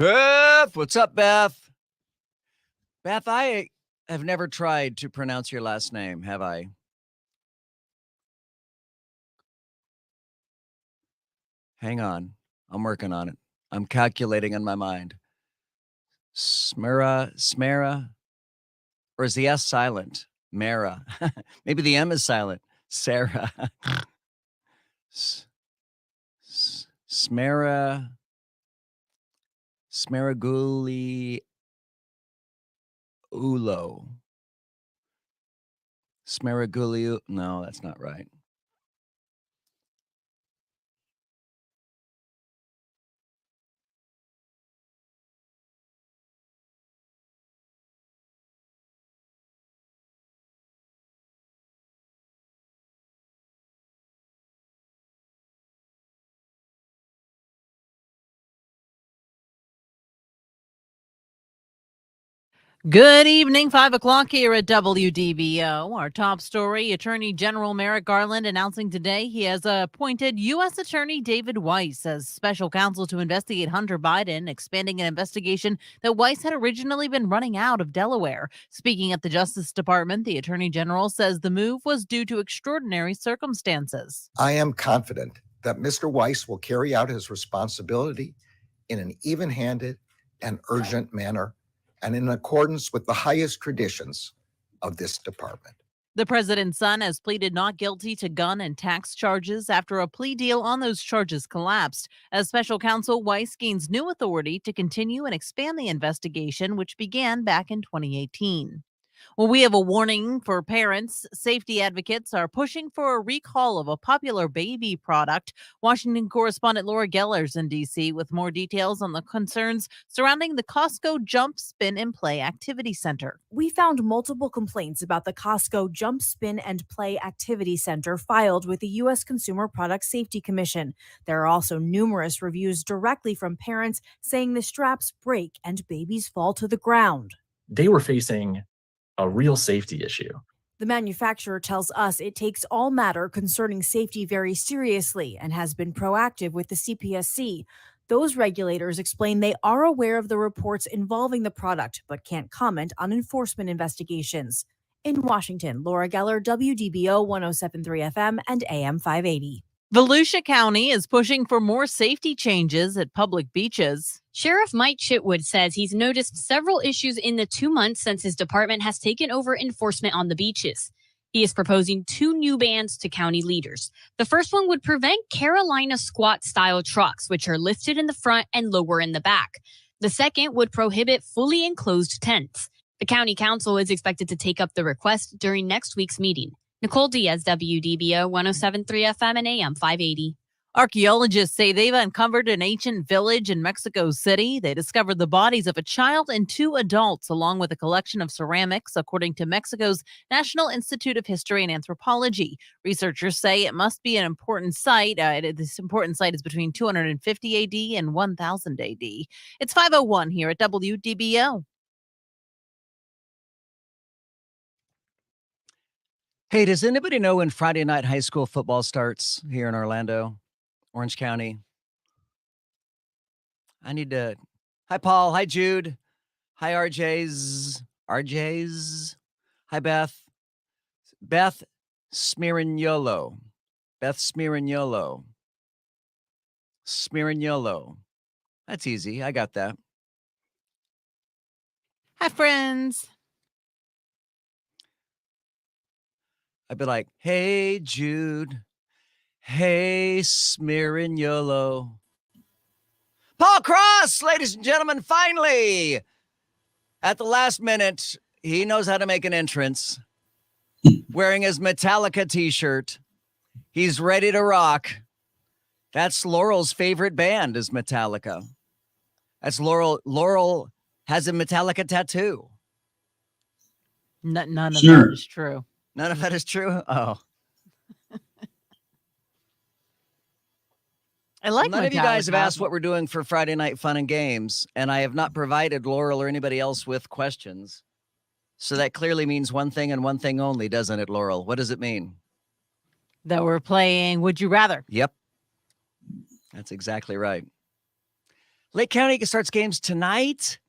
Beth, what's up, Beth? Beth, I have never tried to pronounce your last name, have I? Hang on. I'm working on it. I'm calculating in my mind. Smera, or is the S silent? Mara. Maybe the M is silent. Sarah. Smera. Smeraguli Ulo. Smeraguli. No, that's not right. Good evening, 5 o'clock here at WDBO. Our top story, Attorney General Merrick Garland announcing today he has appointed U.S. Attorney David Weiss as special counsel to investigate Hunter Biden, expanding an investigation that Weiss had originally been running out of Delaware. Speaking at the Justice Department, the Attorney General says the move was due to extraordinary circumstances. I am confident that Mr. Weiss will carry out his responsibility in an even-handed and urgent manner, and in accordance with the highest traditions of this department. The president's son has pleaded not guilty to gun and tax charges after a plea deal on those charges collapsed. As special counsel, Weiss gains new authority to continue and expand the investigation, which began back in 2018. Well, we have a warning for parents. Safety advocates are pushing for a recall of a popular baby product. Washington correspondent Laura Geller's in D.C. with more details on the concerns surrounding the Costco Jump Spin and Play Activity Center. We found multiple complaints about the Costco Jump Spin and Play Activity Center filed with the U.S. Consumer Product Safety Commission. There are also numerous reviews directly from parents saying the straps break and babies fall to the ground. They were facing a real safety issue. The manufacturer tells us it takes all matter concerning safety very seriously and has been proactive with the CPSC. Those regulators explain they are aware of the reports involving the product, but can't comment on enforcement investigations. In Washington, Laura Geller, WDBO 107.3 FM and AM 580. Volusia County is pushing for more safety changes at public beaches. Sheriff Mike Chitwood says he's noticed several issues in the 2 months since his department has taken over enforcement on the beaches. He is proposing 2 new bans to county leaders. The first one would prevent Carolina squat-style trucks, which are lifted in the front and lower in the back. The second would prohibit fully enclosed tents. The county council is expected to take up the request during next week's meeting. Nicole Diaz, WDBO 107.3 FM and AM 580. Archaeologists say they've uncovered an ancient village in Mexico City. They discovered the bodies of a child and 2 adults, along with a collection of ceramics, according to Mexico's National Institute of History and Anthropology. Researchers say it must be an important site. This important site is between 250 AD and 1000 AD. It's 5:01 here at WDBO. Hey, does anybody know when Friday night high school football starts here in Orlando, Orange County? I need to. Hi, Paul. Hi, Jude. Hi, RJs. Hi, Beth. Beth Smirignolo. Smirignolo. That's easy. I got that. Hi, friends. I'd be like, hey, Jude. Hey, Smirignolo. Paul Cross, ladies and gentlemen, finally, at the last minute, he knows how to make an entrance. Wearing his Metallica t-shirt. He's ready to rock. That's Laurel's favorite band is Metallica. That's Laurel. Laurel has a Metallica tattoo. None of that is true. None of that is true? Oh. I like None of you Metallica. guys have asked what we're doing for Friday Night Fun and Games, and I have not provided Laurel or anybody else with questions. So that clearly means one thing and one thing only, doesn't it, Laurel? What does it mean? That we're playing Would You Rather. Yep. That's exactly right. Lake County starts games tonight.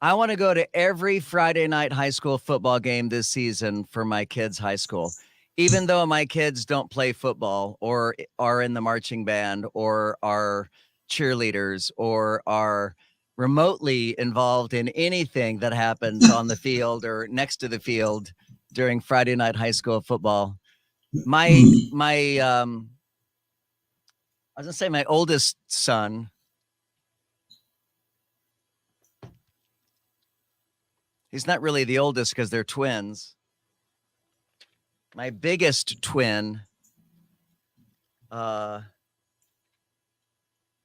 I want to go to every Friday night high school football game this season for my kids' high school, even though my kids don't play football or are in the marching band or are cheerleaders or are remotely involved in anything that happens on the field or next to the field during Friday night high school football. I was gonna say my oldest son. He's not really the oldest because they're twins. My biggest twin,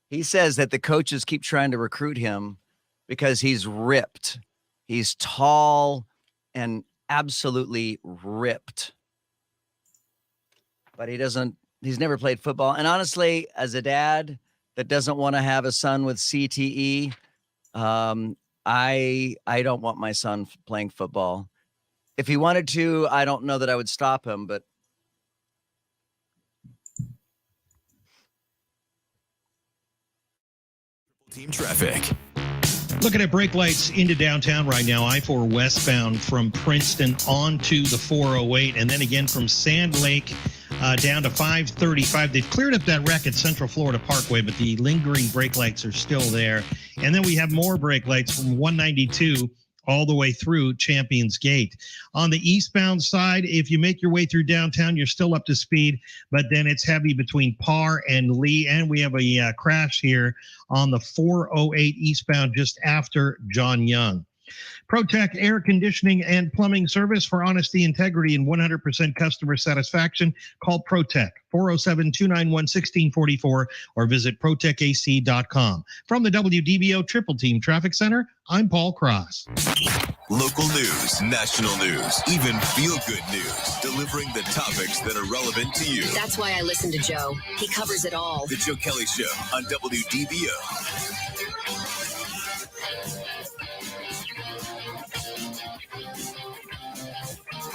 he says that the coaches keep trying to recruit him because he's ripped. He's tall and absolutely ripped. But he's never played football. And honestly, as a dad that doesn't want to have a son with CTE, I don't want my son playing football. If he wanted to, I don't know that I would stop him, but Team traffic. Looking at brake lights into downtown right now, I-4 westbound from Princeton onto the 408, and then again from Sand Lake down to 535. They've cleared up that wreck at Central Florida Parkway, but the lingering brake lights are still there. And then we have more brake lights from 192 all the way through Champions Gate. On the eastbound side, if you make your way through downtown, you're still up to speed, but then it's heavy between Parr and Lee, and we have a crash here on the 408 eastbound just after John Young. ProTech Air Conditioning and Plumbing Service for honesty, integrity, and 100% customer satisfaction. Call ProTech, 407-291-1644, or visit protechac.com. From the WDBO Triple Team Traffic Center, I'm Paul Cross. Local news, national news, even feel-good news, delivering the topics that are relevant to you. That's why I listen to Joe. He covers it all. The Joe Kelley Show on WDBO.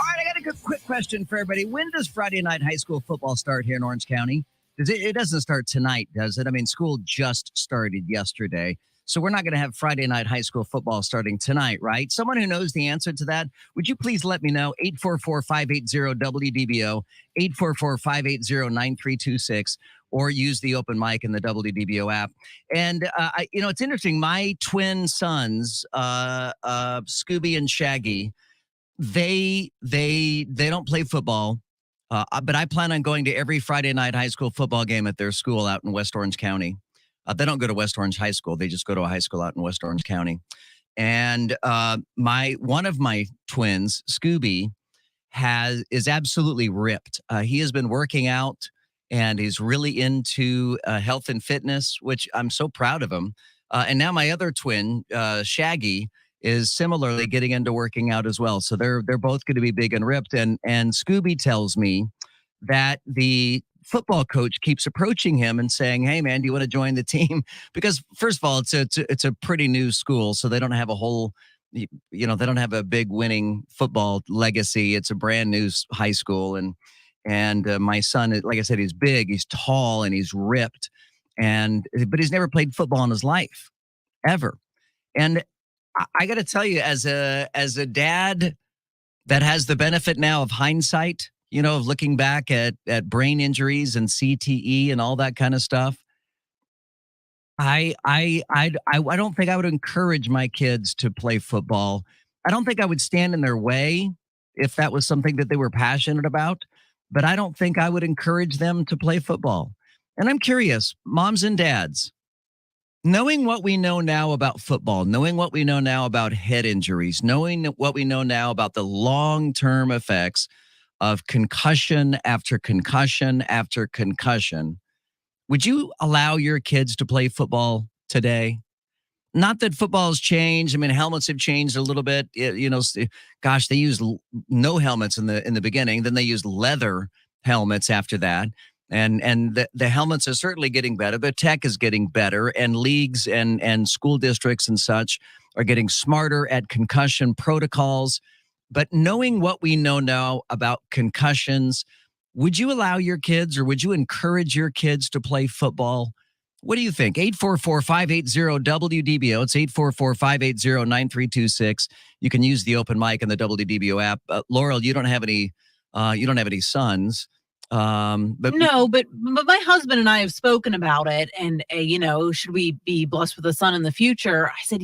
all right, I got a quick question for everybody. When does Friday night high school football start here in Orange County? It doesn't start tonight, does it? I mean, school just started yesterday. So we're not going to have Friday night high school football starting tonight, right? Someone who knows the answer to that, would you please let me know? 844-580-WDBO, 844-580-9326, or use the open mic in the WDBO app. And, it's interesting. My twin sons, Scooby and Shaggy, they don't play football, but I plan on going to every Friday night high school football game at their school out in West Orange County. They don't go to West Orange High School. They just go to a high school out in West Orange County. And one of my twins, Scooby, is absolutely ripped. He has been working out, and he's really into health and fitness, which I'm so proud of him. And now my other twin, Shaggy, is similarly getting into working out as well. So they're both going to be big and ripped. And Scooby tells me that the football coach keeps approaching him and saying, "Hey man, do you want to join the team?" Because first of all, it's a pretty new school, so they don't have they don't have a big winning football legacy. It's a brand new high school, and my son, like I said, he's big, he's tall, and he's ripped, but he's never played football in his life ever. And I got to tell you, as a dad that has the benefit now of hindsight, of looking back at brain injuries and CTE and all that kind of stuff, I don't think I would encourage my kids to play football. I don't think I would stand in their way if that was something that they were passionate about, but I don't think I would encourage them to play football. And I'm curious, moms and dads, knowing what we know now about football, knowing what we know now about head injuries, knowing what we know now about the long-term effects of concussion after concussion after concussion, would you allow your kids to play football today? Not that football has changed. I mean, helmets have changed a little bit. Gosh, they used no helmets in the beginning. Then they used leather helmets after that. And the helmets are certainly getting better. The tech is getting better, and leagues and school districts and such are getting smarter at concussion protocols. But knowing what we know now about concussions, would you allow your kids or would you encourage your kids to play football? What do you think? 844-580-WDBO. It's 844-580-9326. You can use the open mic in the WDBO app. Laurel, you don't have any sons. But No, but my husband and I have spoken about it, and should we be blessed with a son in the future? I said,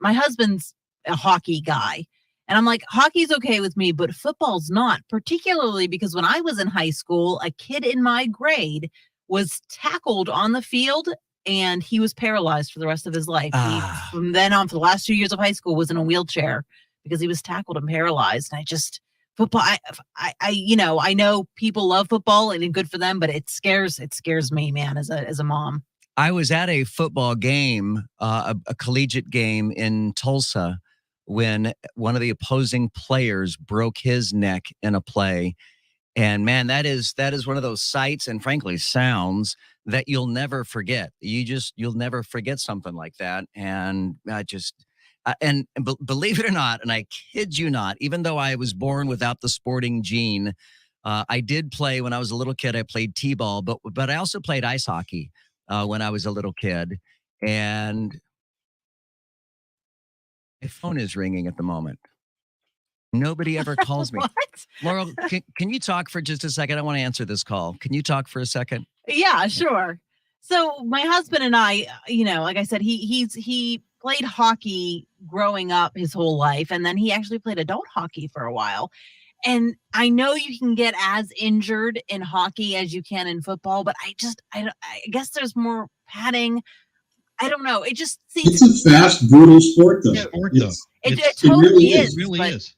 my husband's a hockey guy, and I'm like, hockey's okay with me, but football's not. Particularly because when I was in high school, a kid in my grade was tackled on the field, and he was paralyzed for the rest of his life. He, from then on, for the last 2 years of high school, was in a wheelchair because he was tackled and paralyzed. And football, I know people love football and good for them, but it scares me, man, as a mom. I was at a football game, a collegiate game in Tulsa, when one of the opposing players broke his neck in a play. And man, that is one of those sights and frankly sounds that you'll never forget. You'll never forget something like that. And believe it or not, and I kid you not, even though I was born without the sporting gene, I did play when I was a little kid. I played t-ball, but I also played ice hockey when I was a little kid. And my phone is ringing at the moment. Nobody ever calls me. What? Laurel, can you talk for just a second? I want to answer this call. Can you talk for a second? Yeah, sure. So my husband and I, like I said, he played hockey growing up his whole life, and then he actually played adult hockey for a while. And I know you can get as injured in hockey as you can in football, but I guess there's more padding. I don't know. It just seems it's a fast, brutal sport, though. It totally really is. It really is.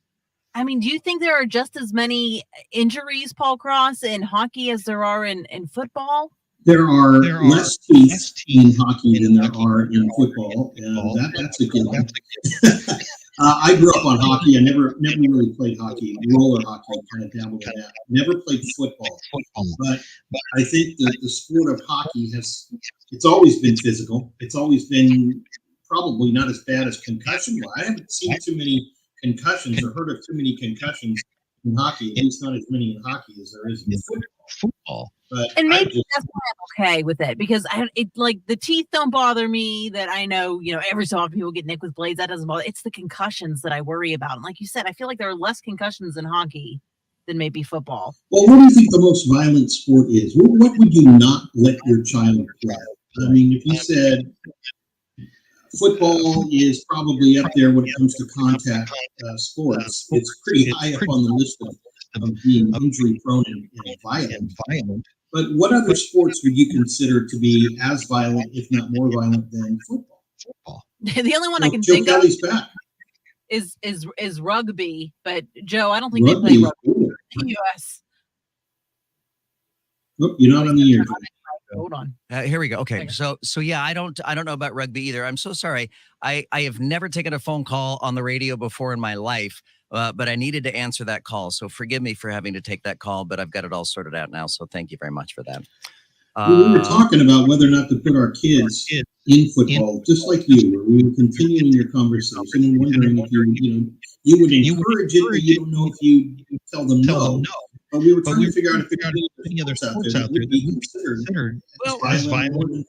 I mean, do you think there are just as many injuries, Paul Cross, in hockey as there are in football? There are less teeth in hockey than there are in football, and that's a good one. I grew up on hockey. I never really played hockey. Roller hockey, kind of dabbled in that. Never played football. But I think that the sport of hockey it's always been physical. It's always been probably not as bad as concussion. I haven't seen too many concussions or heard of too many concussions in hockey, at least not as many in hockey as there is in football. But and maybe that's why I'm okay with it, because the teeth don't bother me. That I know, every so often people get nicked with blades. That doesn't bother. It's the concussions that I worry about. And like you said, I feel like there are less concussions in hockey than maybe football. Well, what do you think the most violent sport is? What would you not let your child play? I mean, if you said football is probably up there when it comes to contact sports, it's pretty high up on the list of being injury prone and violent. But what other sports would you consider to be as violent, if not more violent, than football? The only one I can Joe think Kelley's of back. is rugby. But Joe, I don't think they play rugby in the U.S. Nope, you're not on the air. Hold on. Here we go. Okay. So yeah, I don't know about rugby either. I'm so sorry. I have never taken a phone call on the radio before in my life, but I needed to answer that call. So forgive me for having to take that call, but I've got it all sorted out now. So thank you very much for that. We were talking about whether or not to put our kids in football, just like you were. We were continuing your conversation and wondering if you would encourage it, but you don't know if you tell them no. But we were trying to figure out if there are any other sports out there that would be considered as violent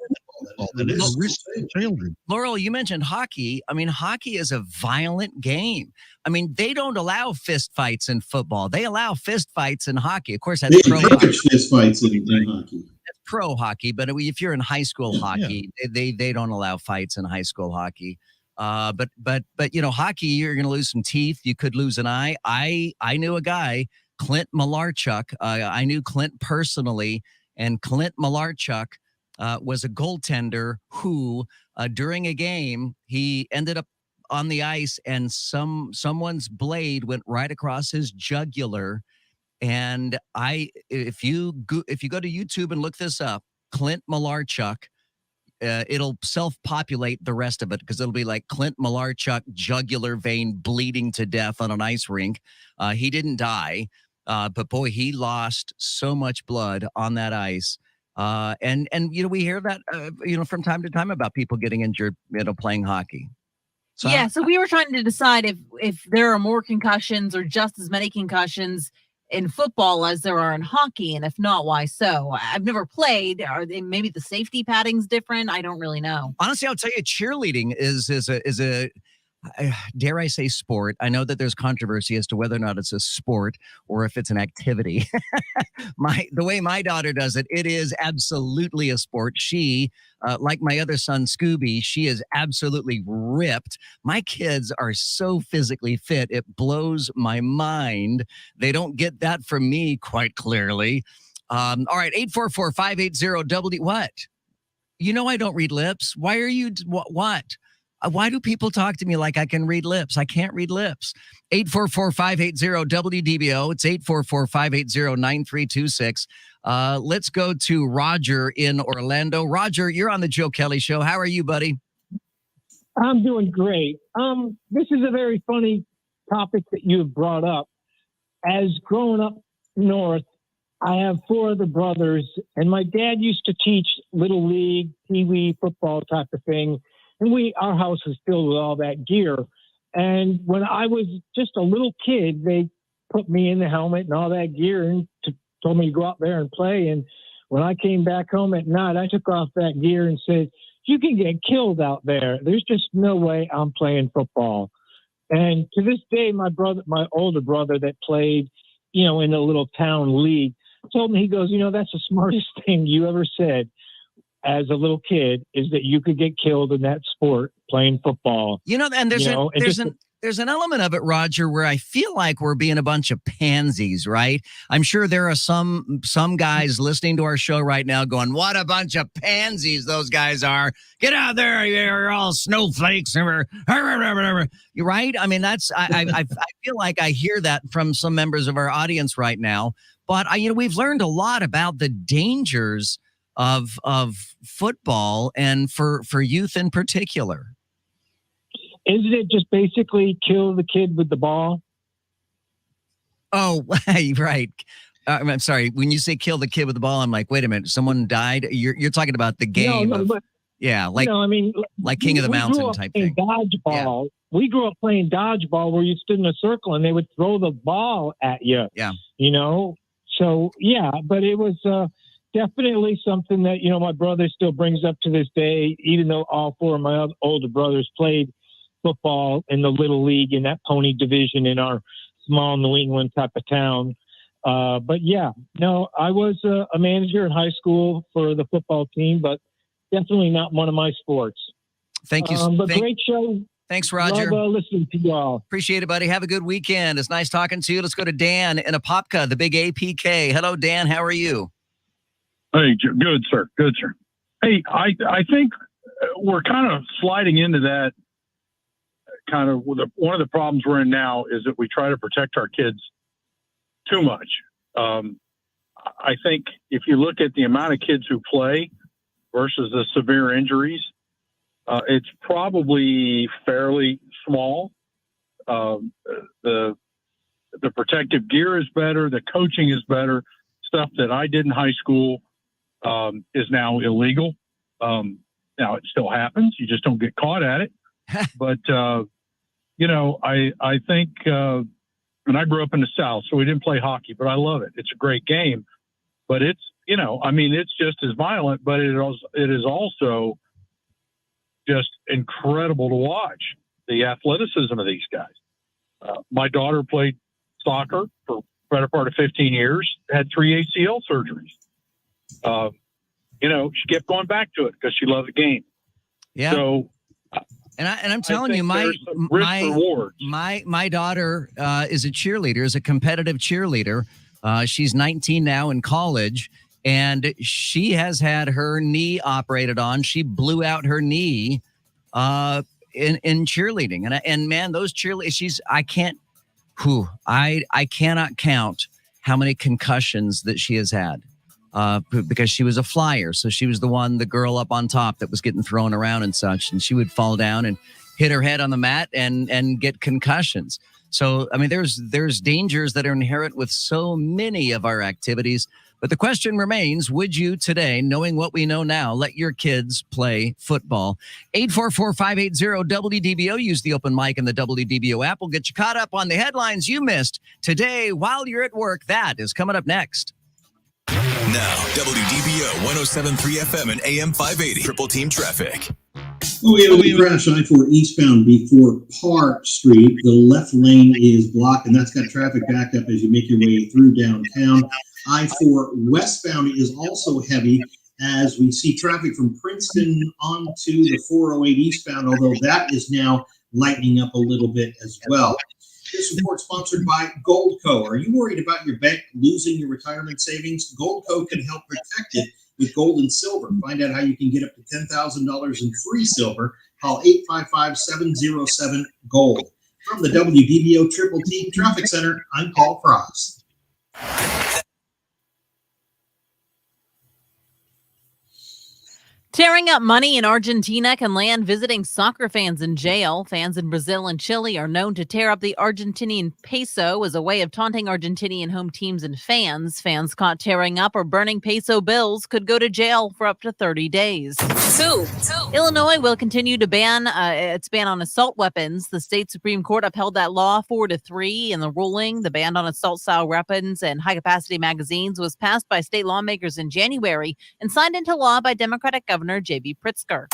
than risk to children. Laurel, you mentioned hockey. I mean, hockey is a violent game. I mean, they don't allow fist fights in football. They allow fist fights in hockey. Of course, that's pro hockey. Fist fights in hockey. That's pro hockey, but if you're in high school hockey, they don't allow fights in high school hockey. But hockey, you're going to lose some teeth. You could lose an eye. I knew a guy, Clint Malarchuk. I knew Clint personally, and Clint Malarchuk was a goaltender who, during a game, he ended up on the ice, and someone's blade went right across his jugular. And if you go to YouTube and look this up, Clint Malarchuk, it'll self-populate the rest of it, because it'll be like Clint Malarchuk jugular vein bleeding to death on an ice rink. He didn't die, but boy, he lost so much blood on that ice. And we hear that from time to time about people getting injured, playing hockey. So So we were trying to decide if there are more concussions or just as many concussions in football as there are in hockey, and if not, why so? I've never played. Are they, maybe the safety padding's different? I don't really know. honestly, I'll tell you, cheerleading is a dare I say sport. I know that there's controversy as to whether or not it's a sport or if it's an activity. The way my daughter does it, it is absolutely a sport. She, like my other son Scooby, she is absolutely ripped. My kids are so physically fit, it blows my mind. They don't get that from me, quite clearly. All right, 844-580-WD. What? You know I don't read lips. Why are you? What? Why do people talk to me like I can read lips? I can't read lips. 844-580-WDBO. It's 844-580-9326. Let's go to Roger in Orlando. Roger, you're on the Joe Kelley Show. How are you, buddy? I'm doing great. This is a very funny topic that you have brought up. As growing up north, I have 4 other brothers, and my dad used to teach little league, pee-wee football type of thing. And our house is filled with all that gear. And when I was just a little kid, they put me in the helmet and all that gear and told me to go out there and play. And when I came back home at night, I took off that gear and said, you can get killed out there. There's just no way I'm playing football. And to this day, my older brother that played, in a little town league, told me, he goes, that's the smartest thing you ever said as a little kid, is that you could get killed in that sport playing football. And there's an element of it, Roger, where I feel like we're being a bunch of pansies, right? I'm sure there are some guys listening to our show right now going, what a bunch of pansies those guys are. Get out there. You're all snowflakes. You're right. I mean, I feel like I hear that from some members of our audience right now. But we've learned a lot about the dangers of football and for youth in particular. Isn't it just basically kill the kid with the ball? Oh, right. I'm sorry. When you say kill the kid with the ball, I'm like, wait a minute, someone died? You're talking about the game. Like King of the Mountain type thing. Dodgeball. Yeah. We grew up playing dodgeball where you stood in a circle and they would throw the ball at you. Yeah. So, yeah, but it was definitely something that, my brother still brings up to this day, even though all 4 of my older brothers played football in the little league in that pony division in our small New England type of town. But yeah, no, I was a manager in high school for the football team, but definitely not one of my sports. Thank you. Great show. Thanks, Roger. Love listening to you all. Appreciate it, buddy. Have a good weekend. It's nice talking to you. Let's go to Dan in Apopka, the big APK. Hello, Dan. How are you? Hey, good, sir. Good, sir. Hey, I think we're kind of sliding into that kind of one of the problems we're in now is that we try to protect our kids too much. I think if you look at the amount of kids who play versus the severe injuries, it's probably fairly small. The protective gear is better. The coaching is better. Stuff that I did in high school is now illegal. Now it still happens. You just don't get caught at it. But, I think, and I grew up in the South, so we didn't play hockey, but I love it. It's a great game, but it's, it's just as violent, but it is also just incredible to watch the athleticism of these guys. My daughter played soccer for the better part of 15 years, had 3 ACL surgeries. She kept going back to it because she loved the game. Yeah. So, and I'm telling you, my daughter is a cheerleader, is a competitive cheerleader. She's 19 now in college, and she has had her knee operated on. She blew out her knee in cheerleading, and man, those cheerleaders. I cannot count how many concussions that she has had. Because she was a flyer. So she was the girl up on top that was getting thrown around and such. And she would fall down and hit her head on the mat and get concussions. So, I mean, there's dangers that are inherent with so many of our activities. But the question remains, would you today, knowing what we know now, let your kids play football? 844-580-WDBO. Use the open mic in the WDBO app. We'll get you caught up on the headlines you missed today while you're at work. That is coming up next. Now, WDBO 107.3 FM and AM 580. Triple Team Traffic. We have a crash I-4 eastbound before Park Street. The left lane is blocked, and that's got traffic backed up as you make your way through downtown. I-4 westbound is also heavy as we see traffic from Princeton onto the 408 eastbound, although that is now lightening up a little bit as well. This report sponsored by Goldco. Are you worried about your bank losing your retirement savings? Goldco can help protect it with gold and silver. Find out how you can get up to $10,000 in free silver. Call 855-707-GOLD. From the WDBO Triple Team Traffic Center, I'm Paul Frost. Tearing up money in Argentina can land visiting soccer fans in jail. Fans in Brazil and Chile are known to tear up the Argentinian peso as a way of taunting Argentinian home teams and fans. Fans caught tearing up or burning peso bills could go to jail for up to 30 days. Illinois will continue to ban its ban on assault weapons. The state Supreme Court upheld that law 4-3 in the ruling. The ban on assault-style weapons and high-capacity magazines was passed by state lawmakers in January and signed into law by Democratic Governor J.B. Pritzker.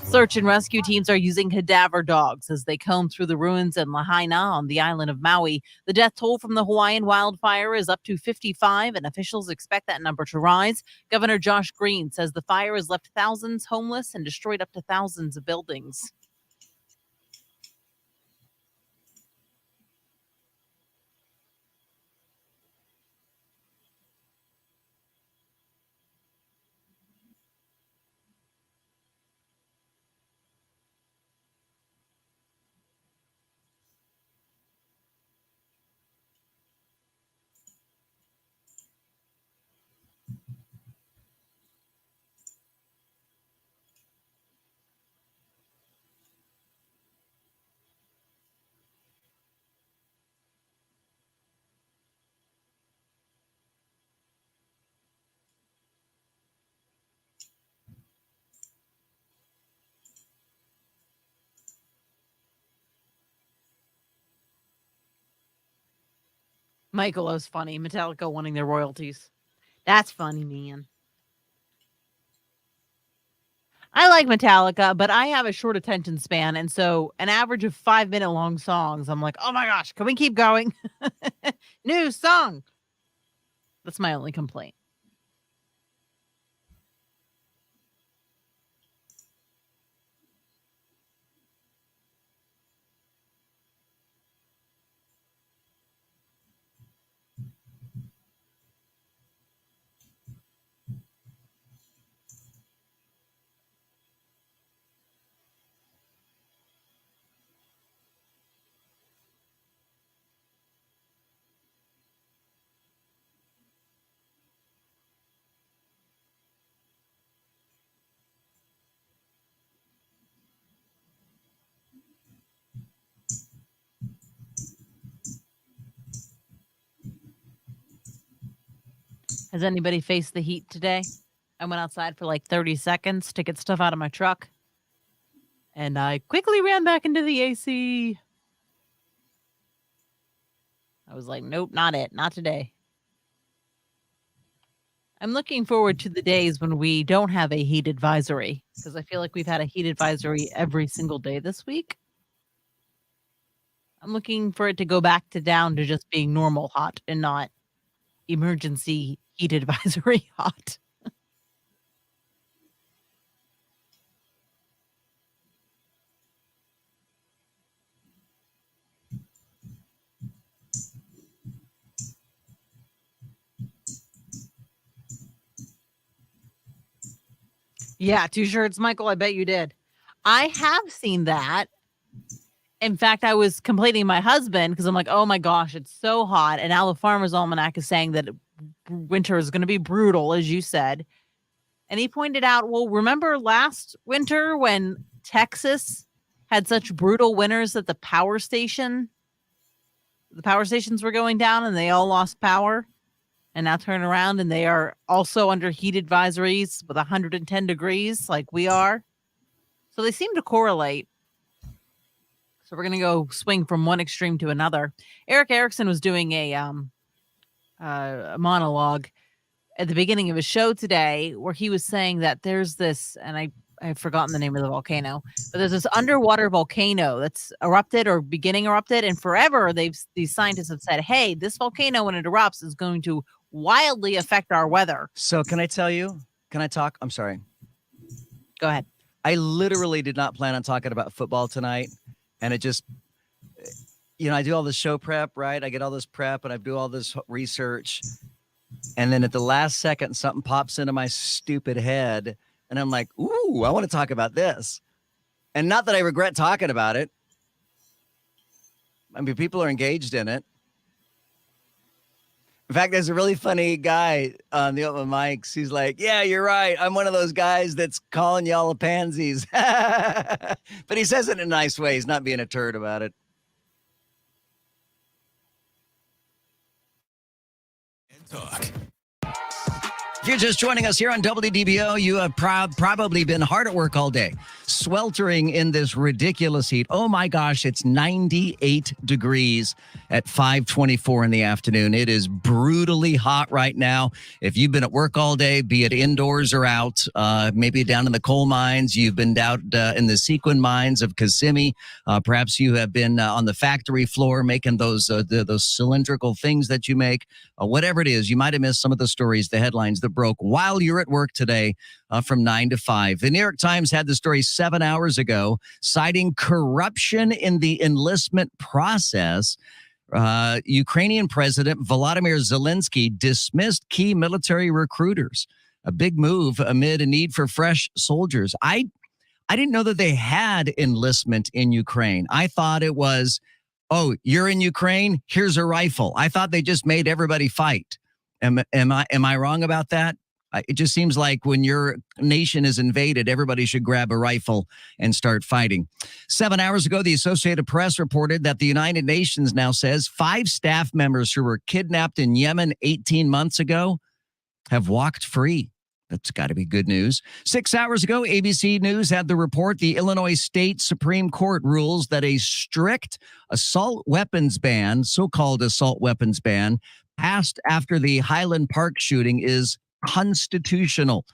Search and rescue teams are using cadaver dogs as they comb through the ruins in Lahaina on the island of Maui. The death toll from the Hawaiian wildfire is up to 55, and officials expect that number to rise. Governor Josh Green says the fire has left thousands homeless and destroyed up to thousands of buildings. Michael was funny. Metallica wanting their royalties. That's funny, man. I like Metallica, but I have a short attention span. And so an average of 5-minute long songs, I'm like, oh my gosh, can we keep going? New song. That's my only complaint. Has anybody faced the heat today? I went outside for like 30 seconds to get stuff out of my truck. And I quickly ran back into the AC. I was like, nope, not it. Not today. I'm looking forward to the days when we don't have a heat advisory, because I feel like we've had a heat advisory every single day this week. I'm looking for it to go back down to just being normal hot and not emergency heat advisory hot. Yeah, 2 shirts, Michael. I bet you did. I have seen that. In fact, I was complaining to my husband because I'm like, oh my gosh, it's so hot. And now the Farmer's Almanac is saying that winter is going to be brutal, as you said. And he pointed out, well, remember last winter when Texas had such brutal winters that the power station the power stations were going down and they all lost power and now turn around and they are also under heat advisories with 110 degrees like we are. So they seem to correlate. So we're going to go swing from one extreme to another. Eric Erickson was doing a monologue at the beginning of his show today where he was saying that there's this, and I've forgotten the name of the volcano, but there's this underwater volcano that's erupted or beginning erupted, and forever these scientists have said, hey, this volcano when it erupts is going to wildly affect our weather. So can I tell you? Can I talk? I'm sorry. Go ahead. I literally did not plan on talking about football tonight, and it just, I do all this show prep, right? I get all this prep and I do all this research. And then at the last second, something pops into my stupid head. And I'm like, ooh, I want to talk about this. And not that I regret talking about it. I mean, people are engaged in it. In fact, there's a really funny guy on the open mics. He's like, yeah, you're right. I'm one of those guys that's calling y'all a pansies. But he says it in a nice way. He's not being a turd about it. Talk. If you're just joining us here on WDBO, you have probably been hard at work all day, sweltering in this ridiculous heat. Oh my gosh, it's 98 degrees at 5:24 in the afternoon. It is brutally hot right now. If you've been at work all day, be it indoors or out, maybe down in the coal mines, you've been out in the sequin mines of Kissimmee. Perhaps you have been on the factory floor making those cylindrical things that you make. Whatever it is, you might have missed some of the stories, the headlines that broke while you're at work today from 9 to 5. The New York Times had the story 7 hours ago, citing corruption in the enlistment process. Ukrainian President Volodymyr Zelensky dismissed key military recruiters. A big move amid a need for fresh soldiers. I didn't know that they had enlistment in Ukraine. I thought it was, oh, you're in Ukraine, here's a rifle. I thought they just made everybody fight. Am I wrong about that? It just seems like when your nation is invaded, everybody should grab a rifle and start fighting. 7 hours ago, the Associated Press reported that the United Nations now says 5 staff members who were kidnapped in Yemen 18 months ago have walked free. That's got to be good news. 6 hours ago, ABC News had the report. The Illinois State Supreme Court rules that a strict assault weapons ban, so-called assault weapons ban, passed after the Highland Park shooting is constitutional.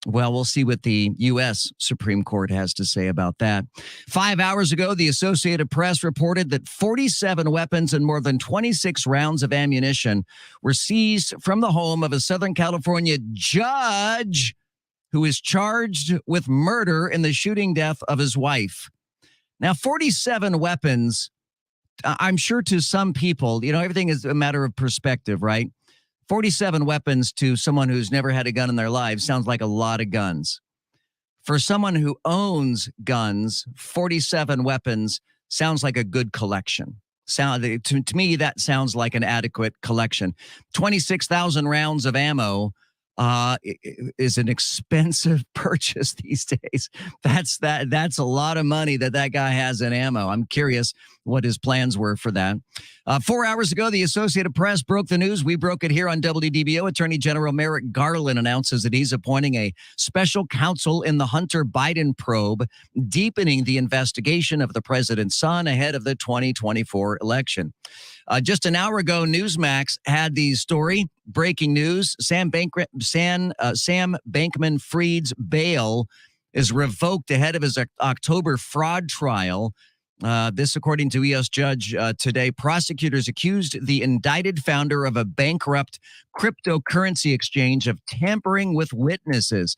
Well, we'll see what the U.S. Supreme Court has to say about that. 5 hours ago, the Associated Press reported that 47 weapons and more than 26 rounds of ammunition were seized from the home of a Southern California judge who is charged with murder in the shooting death of his wife. Now, 47 weapons, I'm sure to some people, everything is a matter of perspective, right? 47 weapons to someone who's never had a gun in their lives sounds like a lot of guns. For someone who owns guns, 47 weapons sounds like a good collection. To me, that sounds like an adequate collection. 26,000 rounds of ammo is an expensive purchase these days. That's a lot of money that guy has in ammo. I'm curious what his plans were for that. 4 hours ago, the Associated Press broke the news. We broke it here on WDBO. Attorney General Merrick Garland announces that he's appointing a special counsel in the Hunter Biden probe, deepening the investigation of the president's son ahead of the 2024 election. Just an hour ago, Newsmax had the story, breaking news. Sam Bankman-Fried's bail is revoked ahead of his October fraud trial. This, according to U.S. Judge today, prosecutors accused the indicted founder of a bankrupt cryptocurrency exchange of tampering with witnesses.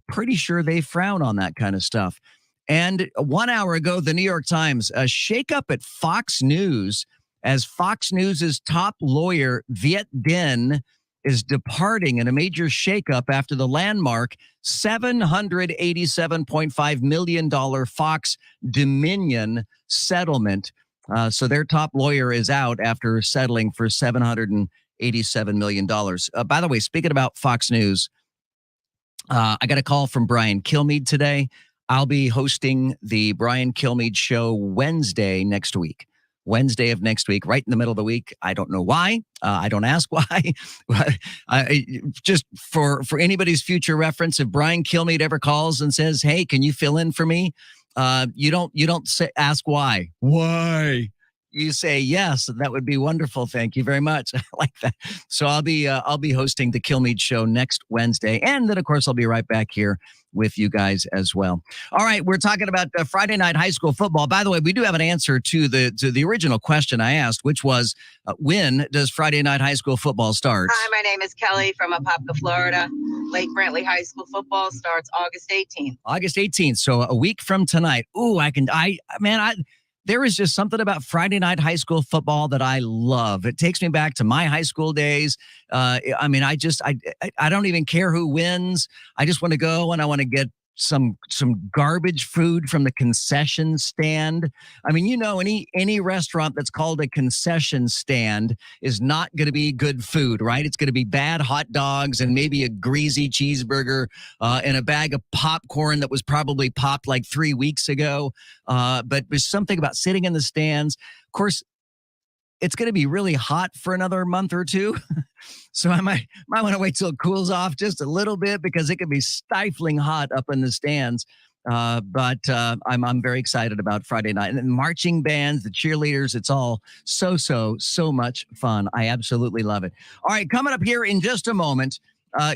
Pretty sure they frown on that kind of stuff. And 1 hour ago, the New York Times, a shakeup at Fox News as Fox News' top lawyer, Viet Din, is departing in a major shakeup after the landmark $787.5 million Fox Dominion settlement. So their top lawyer is out after settling for $787 million. By the way, speaking about Fox News, I got a call from Brian Kilmeade today. I'll be hosting the Brian Kilmeade Show Wednesday next week. Wednesday of next week, right in the middle of the week. I don't know why. I don't ask why. Just for anybody's future reference, if Brian Kilmeade ever calls and says, "Hey, can you fill in for me?" You don't ask why. Why? You say yes. That would be wonderful. Thank you very much. I like that. So I'll be hosting the Kilmeade Show next Wednesday, and then of course I'll be right back here with you guys as well. All right, we're talking about Friday night high school football. By the way, we do have an answer to the original question I asked, which was when does Friday night high school football start? Hi, my name is Kelly from Apopka, Florida. Lake Brantley High School football starts August 18th. August 18th, so a week from tonight. Ooh, there is just something about Friday night high school football that I love. It takes me back to my high school days. I don't even care who wins. I just want to go and I want to get some garbage food from the concession stand. I mean, any restaurant that's called a concession stand is not going to be good food, right? It's going to be bad hot dogs and maybe a greasy cheeseburger and a bag of popcorn that was probably popped like 3 weeks ago. But there's something about sitting in the stands. Of course, it's going to be really hot for another month or two. So I might want to wait till it cools off just a little bit because it can be stifling hot up in the stands. But I'm very excited about Friday night. And then marching bands, the cheerleaders, it's all so much fun. I absolutely love it. All right, coming up here in just a moment,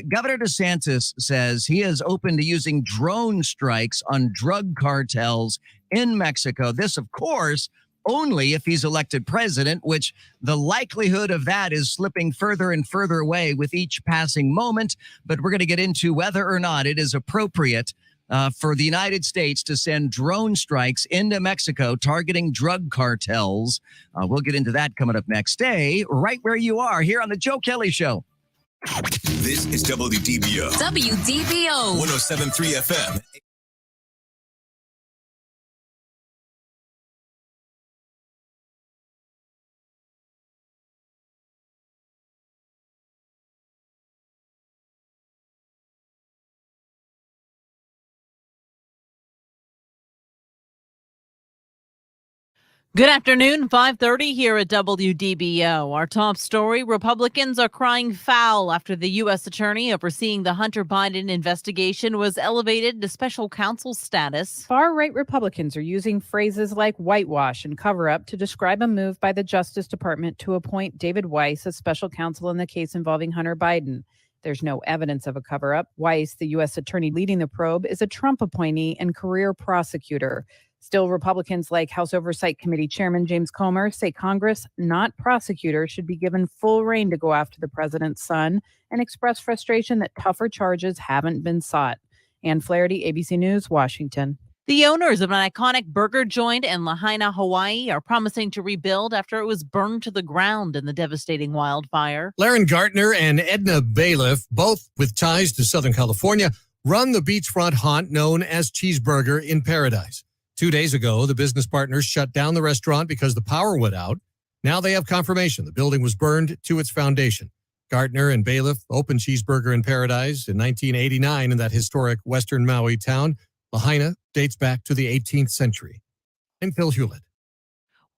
Governor DeSantis says he is open to using drone strikes on drug cartels in Mexico. This, of course, only if he's elected president, which the likelihood of that is slipping further and further away with each passing moment. But we're going to get into whether or not it is appropriate for the United States to send drone strikes into Mexico targeting drug cartels. We'll get into that coming up next. Stay right where you are here on the Joe Kelley Show. This is WDBO. WDBO. 107.3 FM. Good afternoon, 5:30 here at WDBO. Our top story, Republicans are crying foul after the U.S. attorney overseeing the Hunter Biden investigation was elevated to special counsel status. Far-right Republicans are using phrases like whitewash and cover-up to describe a move by the Justice Department to appoint David Weiss as special counsel in the case involving Hunter Biden. There's no evidence of a cover-up. Weiss, the U.S. attorney leading the probe, is a Trump appointee and career prosecutor. Still, Republicans like House Oversight Committee Chairman James Comer say Congress, not prosecutors, should be given full rein to go after the president's son and express frustration that tougher charges haven't been sought. Ann Flaherty, ABC News, Washington. The owners of an iconic burger joint in Lahaina, Hawaii, are promising to rebuild after it was burned to the ground in the devastating wildfire. Laren Gartner and Edna Bailiff, both with ties to Southern California, run the beachfront haunt known as Cheeseburger in Paradise. 2 days ago, the business partners shut down the restaurant because the power went out. Now they have confirmation the building was burned to its foundation. Gartner and Bailiff opened Cheeseburger in Paradise in 1989 in that historic western Maui town. Lahaina dates back to the 18th century. I'm Phil Hewlett.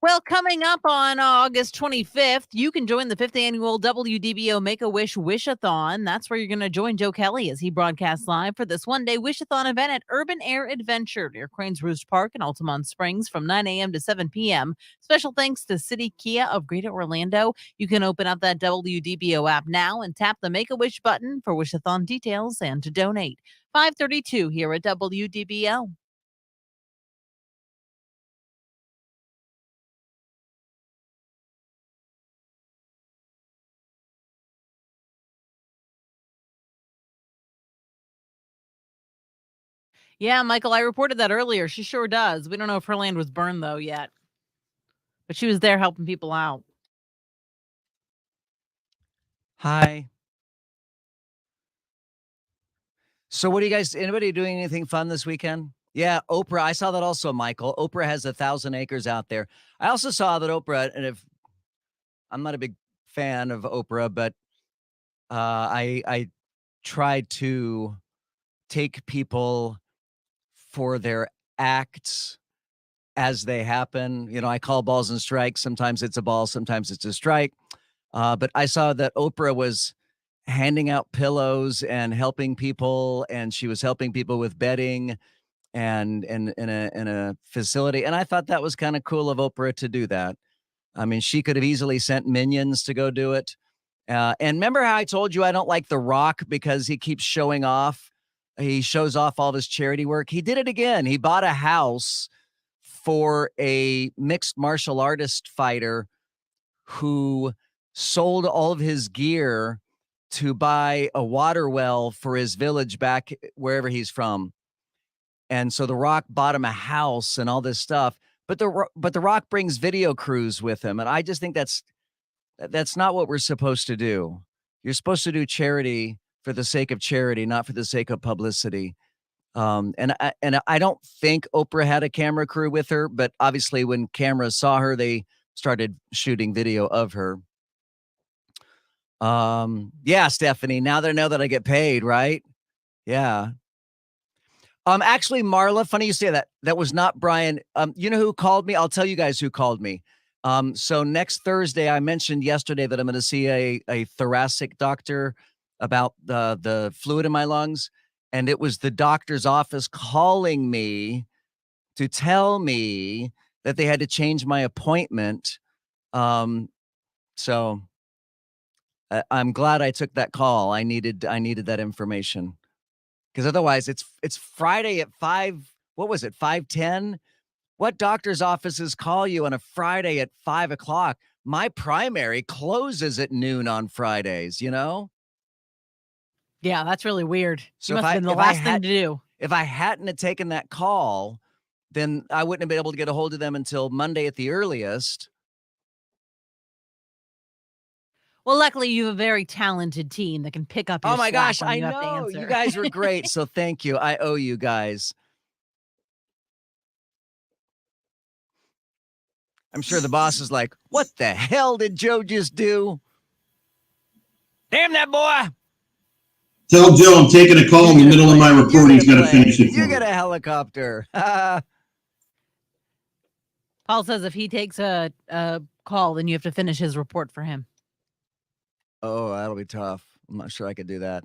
Well, coming up on August 25th, you can join the 5th annual WDBO Make-A-Wish Wish-A-Thon. That's where you're going to join Joe Kelley as he broadcasts live for this one-day Wish-A-Thon event at Urban Air Adventure near Cranes Roost Park in Altamont Springs from 9 a.m. to 7 p.m. Special thanks to City Kia of Greater Orlando. You can open up that WDBO app now and tap the Make-A-Wish button for Wish-A-Thon details and to donate. 5:32 here at WDBO. Yeah, Michael, I reported that earlier. She sure does. We don't know if her land was burned, though, yet. But she was there helping people out. Hi. So what do you guys, anybody doing anything fun this weekend? Yeah, Oprah. I saw that also, Michael. Oprah has 1,000 acres out there. I also saw that Oprah, and if I'm not a big fan of Oprah, but I tried to take people for their acts as they happen. You know, I call balls and strikes. Sometimes it's a ball, sometimes it's a strike. But I saw that Oprah was handing out pillows and helping people, and she was helping people with bedding and in a facility. And I thought that was kind of cool of Oprah to do that. I mean, she could have easily sent minions to go do it. And remember how I told you I don't like The Rock because he keeps showing off. He shows off all his charity work. He did it again. He bought a house for a mixed martial artist fighter who sold all of his gear to buy a water well for his village back wherever he's from. And so The Rock bought him a house and all this stuff. But the Rock brings video crews with him, and I just think that's not what we're supposed to do. You're supposed to do charity for the sake of charity, not for the sake of publicity. And I don't think Oprah had a camera crew with her, but obviously when cameras saw her, they started shooting video of her. Yeah, Stephanie, now they know that I get paid, right? Yeah. Actually, Marla, funny you say that. That was not Brian. You know who called me? I'll tell you guys who called me. So next Thursday, I mentioned yesterday that I'm going to see a thoracic doctor about the fluid in my lungs. And it was the doctor's office calling me to tell me that they had to change my appointment. So I'm glad I took that call. I needed that information. Because otherwise, it's Friday at 5. What was it? 5:10. What doctor's offices call you on a Friday at 5 o'clock? My primary closes at noon on Fridays. You know. Yeah, that's really weird. So must have been the last thing to do. If I hadn't have taken that call, then I wouldn't have been able to get a hold of them until Monday at the earliest. Well, luckily you have a very talented team that can pick up your Oh my slack gosh, when I you have to know. answer. You guys were great. So thank you. I owe you guys. I'm sure the boss is like, what the hell did Joe just do? Damn that boy. Tell Joe I'm taking a call in the middle of my report. He's got to finish it for You me. get a helicopter. Paul says if he takes a call, then you have to finish his report for him. Oh, that'll be tough. I'm not sure I could do that.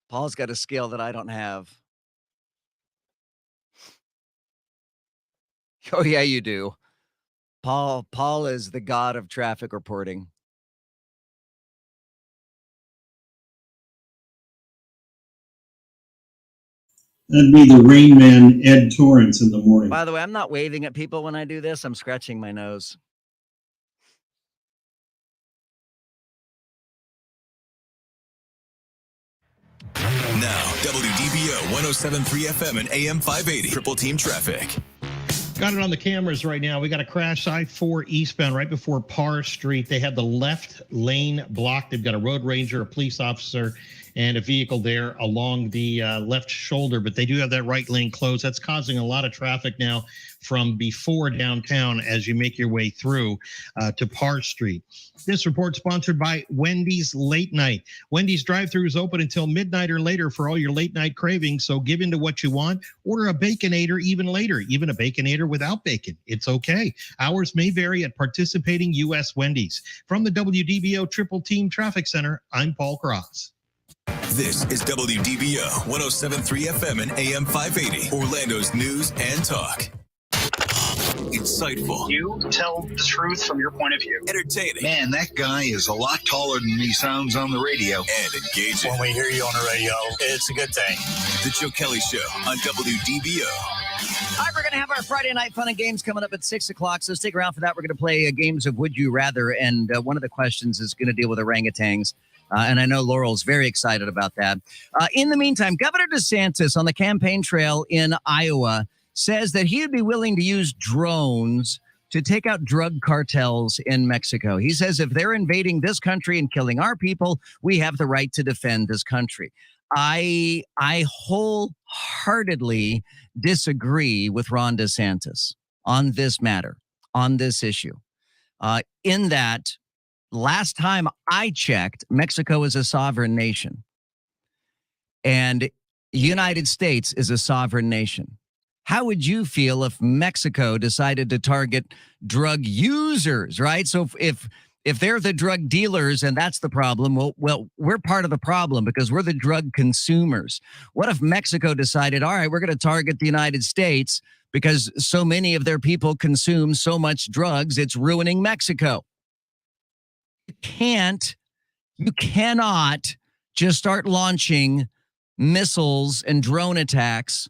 Paul's got a skill that I don't have. Oh, yeah, you do. Paul is the god of traffic reporting. That'd be the Rain Man, Ed Torrance, in the morning. By the way, I'm not waving at people when I do this. I'm scratching my nose. Now, WDBO 107.3 FM and AM 580. Triple Team Traffic. Got it on the cameras right now. We got a crash I-4 eastbound right before Parr Street. They had the left lane blocked. They've got a road ranger, a police officer, and a vehicle there along the left shoulder, but they do have that right lane closed. That's causing a lot of traffic now from before downtown as you make your way through to Parr Street. This report sponsored by Wendy's Late Night. Wendy's drive-thru is open until midnight or later for all your late night cravings, so give in to what you want. Order a Baconator even later, even a Baconator without bacon. It's okay. Hours may vary at participating U.S. Wendy's. From the WDBO Triple Team Traffic Center, I'm Paul Cross. This is WDBO 107.3 FM and AM 580. Orlando's news and talk. Insightful. You tell the truth from your point of view. Entertaining. Man, that guy is a lot taller than he sounds on the radio. And engaging. When we hear you on the radio, it's a good thing. The Joe Kelley Show on WDBO. All right, we're going to have our Friday night fun and games coming up at 6 o'clock, so stick around for that. We're going to play games of Would You Rather, and one of the questions is going to deal with orangutans. And I know Laurel's very excited about that. In the meantime, Governor DeSantis on the campaign trail in Iowa says that he would be willing to use drones to take out drug cartels in Mexico. He says if they're invading this country and killing our people, we have the right to defend this country. I wholeheartedly disagree with Ron DeSantis on this matter, on this issue, in that last time I checked, Mexico is a sovereign nation. And United States is a sovereign nation. How would you feel if Mexico decided to target drug users, right? So if they're the drug dealers and that's the problem, well, we're part of the problem because we're the drug consumers. What if Mexico decided, all right, we're going to target the United States because so many of their people consume so much drugs, it's ruining Mexico. You cannot just start launching missiles and drone attacks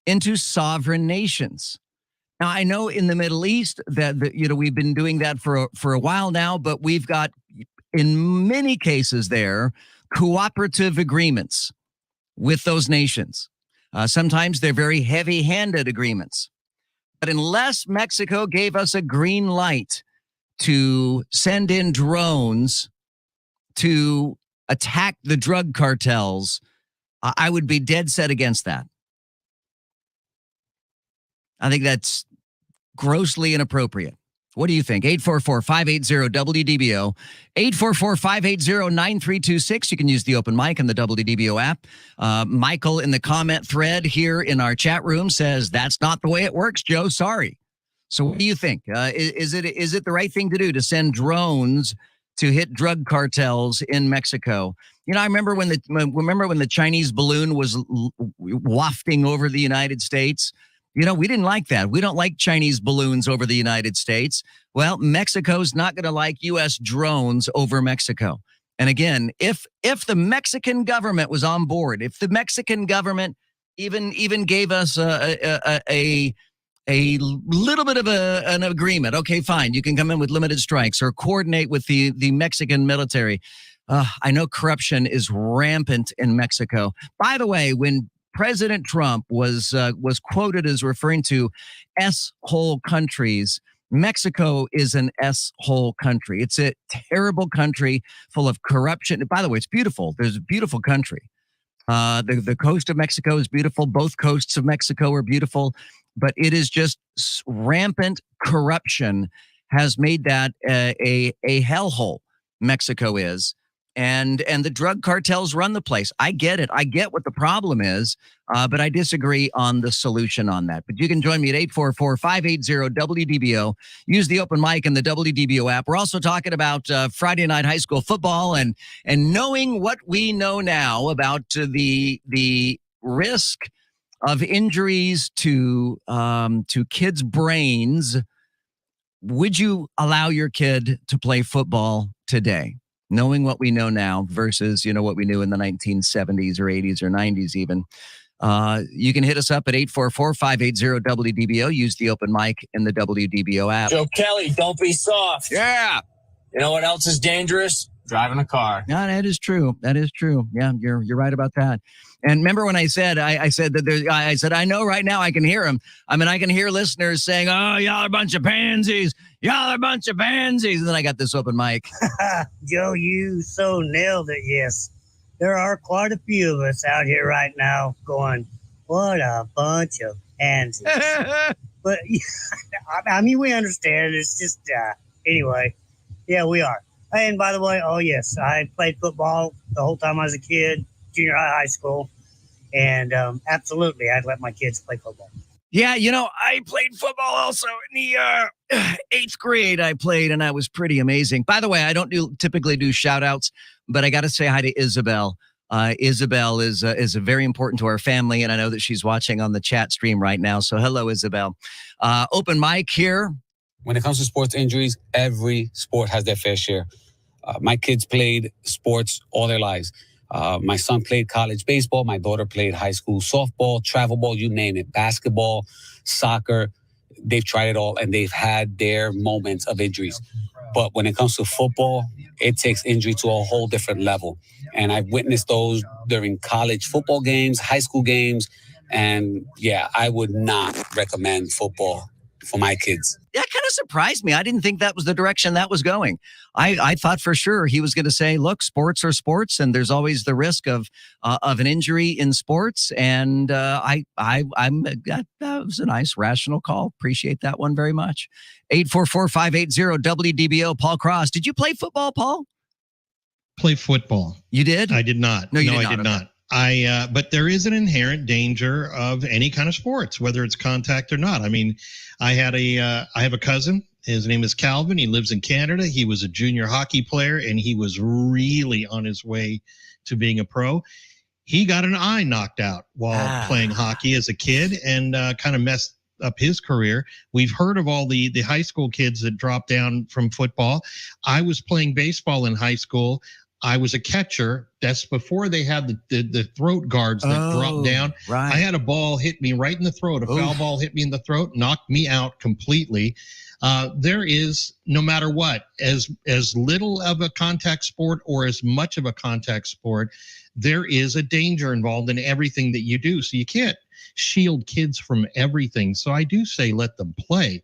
into sovereign nations. Now, I know in the Middle East that we've been doing that for a while now, but we've got, in many cases there, cooperative agreements with those nations. Sometimes they're very heavy-handed agreements. But unless Mexico gave us a green light to send in drones to attack the drug cartels, I would be dead set against that. I think that's grossly inappropriate. What do you think? 844-580-WDBO, 844-580-9326. You can use the open mic and the WDBO app. Michael in the comment thread here in our chat room says, that's not the way it works, Joe. Sorry. So what do you think? Is it the right thing to do to send drones to hit drug cartels in Mexico? You know, I remember when the Chinese balloon was wafting over the United States. You know, we didn't like that. We don't like Chinese balloons over the United States. Well, Mexico's not going to like U.S. drones over Mexico. And again, if the Mexican government was on board, if the Mexican government even gave us a little bit of an agreement, okay, fine, you can come in with limited strikes or coordinate with the Mexican military. I know corruption is rampant in Mexico. By the way, when President Trump was quoted as referring to S-hole countries, Mexico is an S-hole country. It's a terrible country full of corruption. By the way, it's beautiful. There's a beautiful country. The coast of Mexico is beautiful. Both coasts of Mexico are beautiful. But it is just rampant corruption has made that a hellhole, Mexico is. And the drug cartels run the place. I get it. I get what the problem is, but I disagree on the solution on that. But you can join me at 844-580-WDBO. Use the open mic and the WDBO app. We're also talking about Friday night high school football and knowing what we know now about the risk of injuries to kids' brains. Would you allow your kid to play football today? Knowing what we know now versus, what we knew in the 1970s or 80s or 90s even. You can hit us up at 844-580-WDBO. Use the open mic in the WDBO app. Joe Kelley, don't be soft. Yeah. You know what else is dangerous? Driving a car. No, that is true. That is true. Yeah, you're right about that. And remember when I said that I know right now I can hear them. I mean, I can hear listeners saying, "Oh, y'all are a bunch of pansies. Y'all are a bunch of pansies." And then I got this open mic. Joe, you so nailed it. Yes, there are quite a few of us out here right now going, "What a bunch of pansies." But I mean, we understand. It's just anyway. Yeah, we are. And by the way, oh yes, I played football the whole time I was a kid, junior high school, and absolutely, I'd let my kids play football. Yeah, I played football also in the 8th grade. I played, and I was pretty amazing. By the way, I don't typically do shout outs, but I got to say hi to Isabel. Isabel is very important to our family, and I know that she's watching on the chat stream right now. So hello, Isabel. Open mic here. When it comes to sports injuries, every sport has their fair share. My kids played sports all their lives. My son played college baseball. My daughter played high school softball, travel ball, you name it, basketball, soccer. They've tried it all, and they've had their moments of injuries. But when it comes to football, it takes injury to a whole different level. And I've witnessed those during college football games, high school games. And yeah, I would not recommend football for my kids. That kind of surprised me. I didn't think that was the direction that was going. I thought for sure he was going to say, look, sports are sports, and there's always the risk of an injury in sports. And that was a nice, rational call. Appreciate that one very much. 844-580-WDBO. Paul Cross. Did you play football, Paul? Play football. You did? I did not. No, you did I not. did not. But there is an inherent danger of any kind of sports, whether it's contact or not. I mean, I have a cousin. His name is Calvin. He lives in Canada. He was a junior hockey player, and he was really on his way to being a pro. He got an eye knocked out while playing hockey as a kid, and kind of messed up his career. We've heard of all the high school kids that dropped down from football. I was playing baseball in high school. I was a catcher. That's before they had the throat guards that dropped down. Right. I had a ball hit me right in the throat. A foul ball hit me in the throat, knocked me out completely. There is, no matter what, as little of a contact sport or as much of a contact sport, there is a danger involved in everything that you do. So you can't shield kids from everything. So I do say let them play.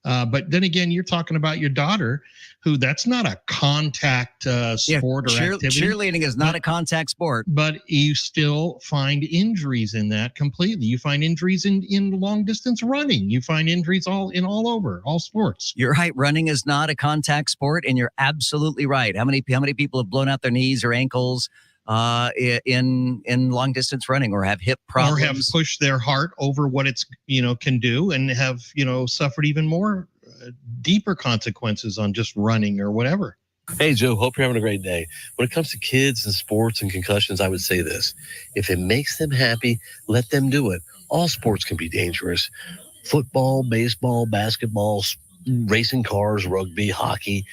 But then again, you're talking about your daughter, who that's not a contact sport or activity. Cheerleading is not a contact sport. But you still find injuries in that completely. You find injuries in long distance running. You find injuries all over, all sports. You're right. Running is not a contact sport, and you're absolutely right. How many people have blown out their knees or ankles in long distance running, or have hip problems, or have pushed their heart over what it's can do, and have suffered even more deeper consequences on just running or whatever. Hey Joe, hope you're having a great day. When it comes to kids and sports and concussions, I would say this: if it makes them happy, let them do it. All sports can be dangerous: football, baseball, basketball, racing cars, rugby, hockey.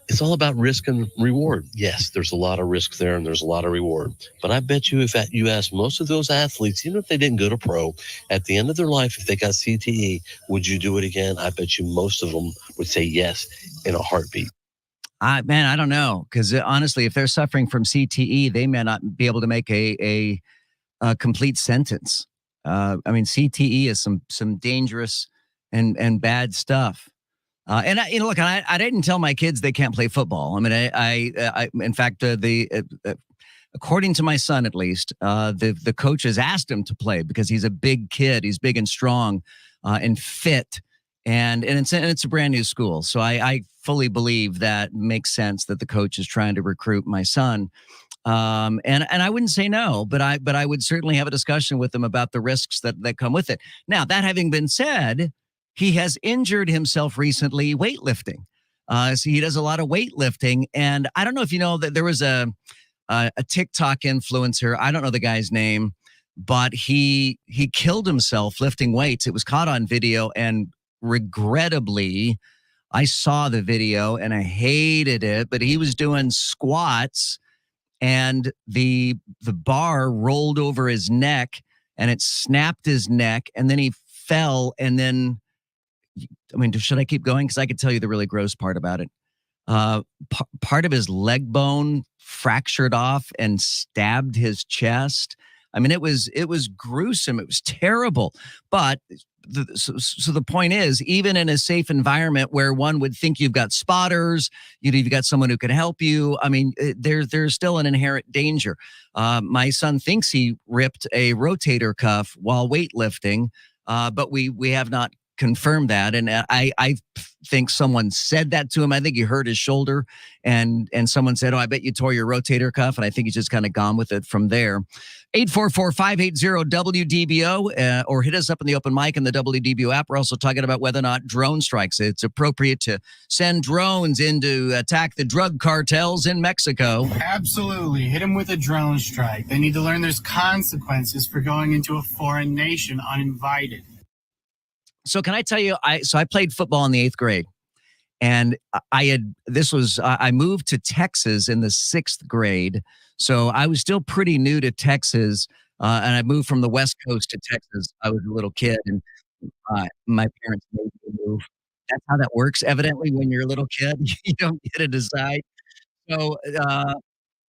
It's all about risk and reward. Yes, there's a lot of risk there and there's a lot of reward. But I bet you if you ask most of those athletes, even if they didn't go to pro, at the end of their life, if they got CTE, would you do it again? I bet you most of them would say yes in a heartbeat. I don't know. Because honestly, if they're suffering from CTE, they may not be able to make a complete sentence. CTE is some dangerous and bad stuff. And look, I didn't tell my kids they can't play football. I mean, I in fact, according to my son, at least, the coaches asked him to play because he's a big kid. He's big and strong, and fit, and it's a brand new school. So I fully believe that makes sense that the coach is trying to recruit my son. And I wouldn't say no, but I would certainly have a discussion with them about the risks that come with it. Now, that having been said, he has injured himself recently weightlifting. So he does a lot of weightlifting. And I don't know if you know that there was a TikTok influencer. I don't know the guy's name, but he killed himself lifting weights. It was caught on video, and regrettably, I saw the video and I hated it, but he was doing squats and the bar rolled over his neck and it snapped his neck, and then he fell, and then should I keep going? Because I could tell you the really gross part about it. Part of his leg bone fractured off and stabbed his chest. I mean, it was gruesome. It was terrible. But so the point is, even in a safe environment where one would think you've got spotters, you've got someone who can help you, I mean, there's still an inherent danger. My son thinks he ripped a rotator cuff while weightlifting, but we have not confirmed that. And I think someone said that to him. I think he hurt his shoulder, and someone said, "Oh, I bet you tore your rotator cuff." And I think he's just kind of gone with it from there. 844-580-WDBO, or hit us up in the open mic in the WDBO app. We're also talking about whether or not drone strikes. It's appropriate to send drones in to attack the drug cartels in Mexico. Absolutely. Hit them with a drone strike. They need to learn there's consequences for going into a foreign nation uninvited. So can I tell you, I played football in the 8th grade, and I moved to Texas in the 6th grade. So I was still pretty new to Texas, and I moved from the West Coast to Texas. I was a little kid, and my parents made me move. That's how that works. Evidently, when you're a little kid, you don't get to decide. So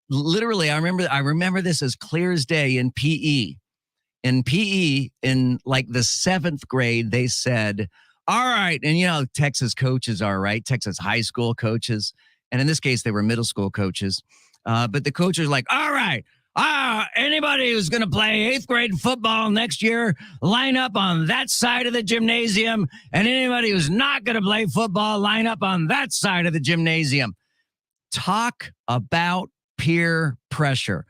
literally, I remember this as clear as day in PE. In PE, in like the 7th grade, they said, all right, and Texas coaches are, right? Texas high school coaches. And in this case, they were middle school coaches. But the coach was like, all right, anybody who's going to play 8th grade football next year, line up on that side of the gymnasium. And anybody who's not going to play football, line up on that side of the gymnasium. Talk about peer pressure.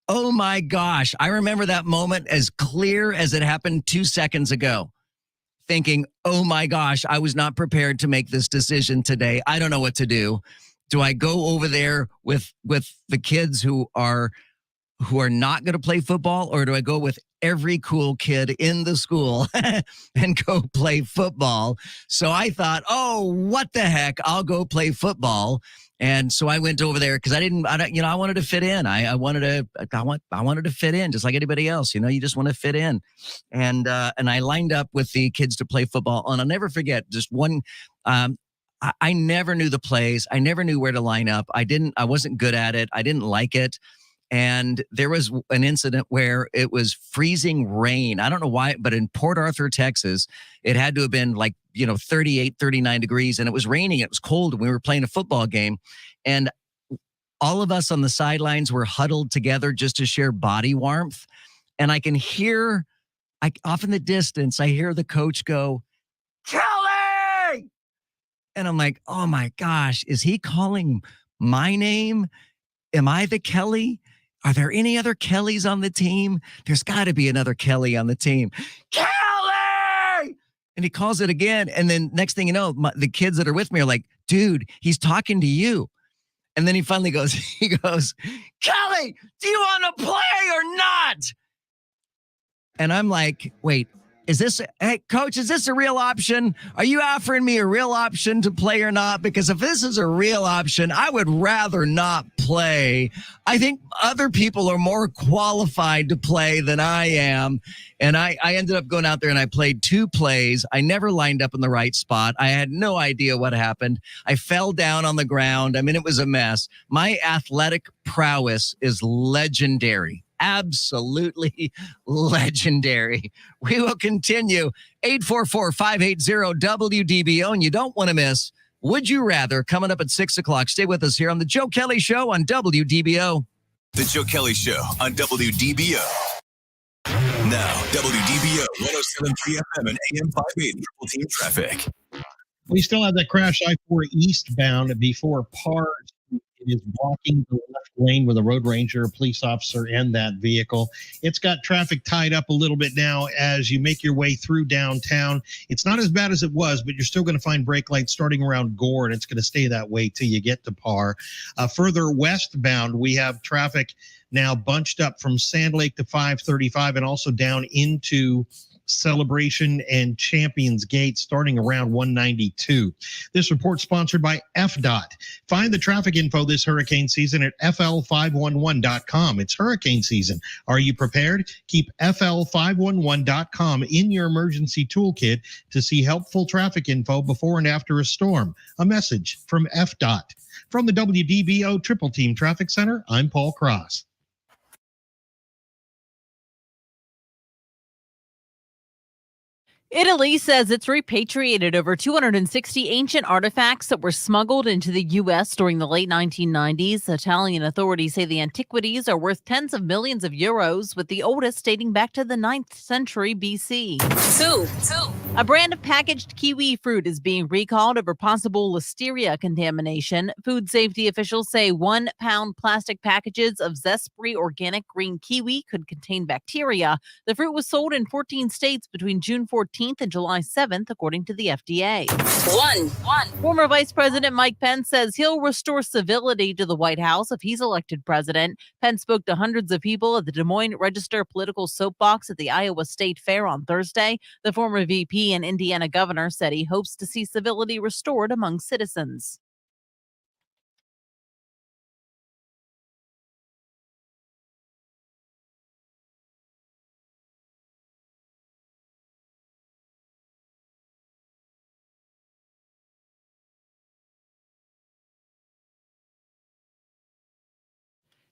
Oh my gosh. I remember that moment as clear as it happened 2 seconds ago, thinking, oh my gosh, I was not prepared to make this decision today. I don't know what to do. Do I go over there with the kids who are not going to play football, or do I go with every cool kid in the school and go play football? So I thought, oh, what the heck? I'll go play football. And so I went over there because I wanted to fit in. I wanted to fit in just like anybody else. You just want to fit in. And I lined up with the kids to play football. And I'll never forget just one. I never knew the plays. I never knew where to line up. I wasn't good at it. I didn't like it. And there was an incident where it was freezing rain. I don't know why, but in Port Arthur, Texas, it had to have been 38, 39 degrees, and it was raining. It was cold, and we were playing a football game. And all of us on the sidelines were huddled together just to share body warmth. And I can hear, off in the distance, I hear the coach go, Kelly! And I'm like, oh my gosh, is he calling my name? Am I the Kelly? Are there any other Kellys on the team? There's got to be another Kelly on the team. Kelly! And he calls it again. And then next thing you know, the kids that are with me are like, dude, he's talking to you. And then he finally goes, Kelly, do you want to play or not? And I'm like, wait, hey, coach, is this a real option? Are you offering me a real option to play or not? Because if this is a real option, I would rather not play. I think other people are more qualified to play than I am. And I ended up going out there and I played 2 plays. I never lined up in the right spot. I had no idea what happened. I fell down on the ground. I mean, it was a mess. My athletic prowess is legendary. Absolutely legendary. We will continue. 844-580-WDBO, and you don't want to miss Would You Rather coming up at 6 o'clock. Stay with us here on the Joe Kelley Show on WDBO. The Joe Kelley Show on WDBO. Now, WDBO 107.3 FM and AM 580 Triple Team Traffic. We still have that crash I-4 eastbound before Parr. It is blocking the left lane with a road ranger, a police officer, and that vehicle. It's got traffic tied up a little bit now as you make your way through downtown. It's not as bad as it was, but you're still going to find brake lights starting around Gore, and it's going to stay that way till you get to Parr. Further westbound, we have traffic now bunched up from Sand Lake to 535 and also down into Celebration and Champions Gate starting around 192. This report sponsored by FDOT. Find the traffic info this hurricane season at fl511.com. It's hurricane season. Are you prepared? Keep fl511.com in your emergency toolkit to see helpful traffic info before and after a storm. A message from FDOT. From the WDBO Triple Team Traffic Center, I'm Paul Cross. Italy says it's repatriated over 260 ancient artifacts that were smuggled into the U.S. during the late 1990s. Italian authorities say the antiquities are worth tens of millions of euros, with the oldest dating back to the 9th century B.C. Two. A brand of packaged kiwi fruit is being recalled over possible listeria contamination. Food safety officials say 1 pound plastic packages of zest-free organic green kiwi could contain bacteria. The fruit was sold in 14 states between June 14th and July 7th, according to the FDA. One. Former Vice President Mike Pence says he'll restore civility to the White House if he's elected president. Pence spoke to hundreds of people at the Des Moines Register political soapbox at the Iowa State Fair on Thursday. The former VP and Indiana governor said he hopes to see civility restored among citizens.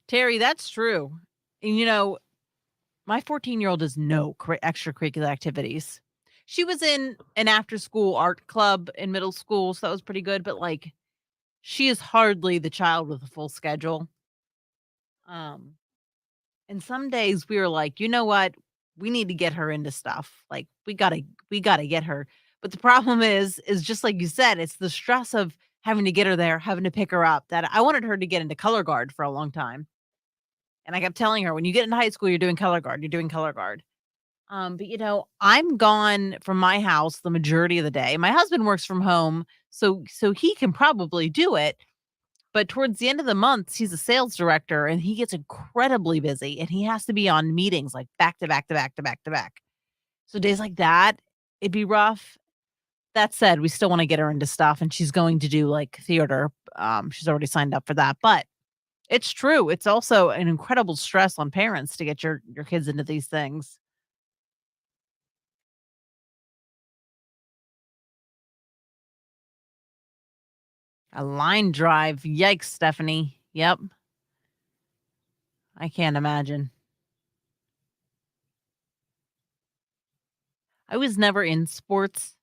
Terry, that's true. And my 14-year-old does no extracurricular activities. She was in an after-school art club in middle school, so that was pretty good. But she is hardly the child with a full schedule. And some days we were like, you know what? We need to get her into stuff. We gotta get her. But the problem is just like you said, it's the stress of having to get her there, having to pick her up. That I wanted her to get into color guard for a long time. And I kept telling her, when you get into high school, you're doing color guard. You're doing color guard. But I'm gone from my house the majority of the day. My husband works from home, so he can probably do it. But towards the end of the month, he's a sales director and he gets incredibly busy and he has to be on meetings like back to back to back to back to back. So days like that, it'd be rough. That said, we still want to get her into stuff and she's going to do like theater. She's already signed up for that. But it's true. It's also an incredible stress on parents to get your kids into these things. A line drive. Yikes, Stephanie. Yep. I can't imagine. I was never in sports.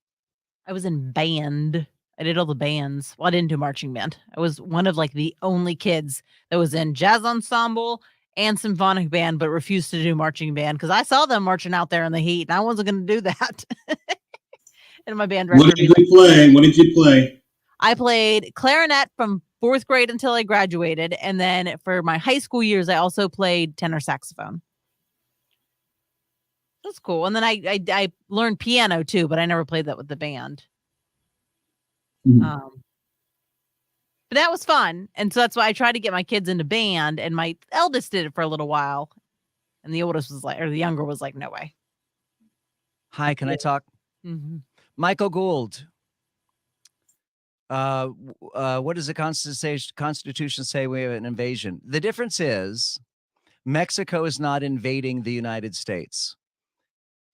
I was in band. I did all the bands. Well, I didn't do marching band. I was one of like the only kids that was in jazz ensemble and symphonic band, but refused to do marching band because I saw them marching out there in the heat and I wasn't going to do that. And my band director. What did you play? What did you play? I played clarinet from 4th grade until I graduated. And then for my high school years, I also played tenor saxophone. That's cool. And then I learned piano too, but I never played that with the band. Mm-hmm. But that was fun. And so that's why I tried to get my kids into band. And my eldest did it for a little while. And the oldest was like, or the younger was like, no way. Hi, can I talk? Mm-hmm. Michael Gould. What does the Constitution say we have an invasion? The difference is Mexico is not invading the United States.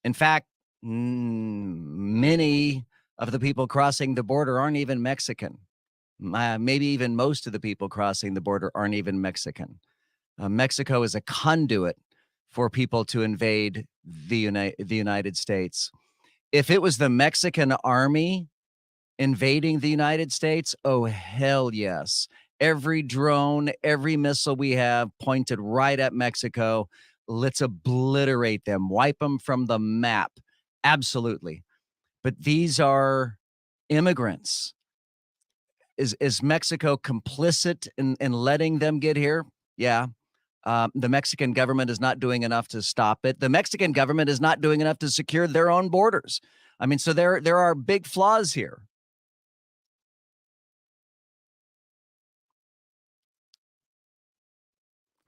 In fact, many of the people crossing the border aren't even Mexican. Maybe even most of the people crossing the border aren't even Mexican. Mexico is a conduit for people to invade the United States. If it was the Mexican army invading the United States, oh, hell yes. Every drone, every missile we have pointed right at Mexico. Let's obliterate them, wipe them from the map. Absolutely. But these are immigrants. Is Mexico complicit in letting them get here? Yeah. The Mexican government is not doing enough to stop it. The Mexican government is not doing enough to secure their own borders. I mean, so there are big flaws here.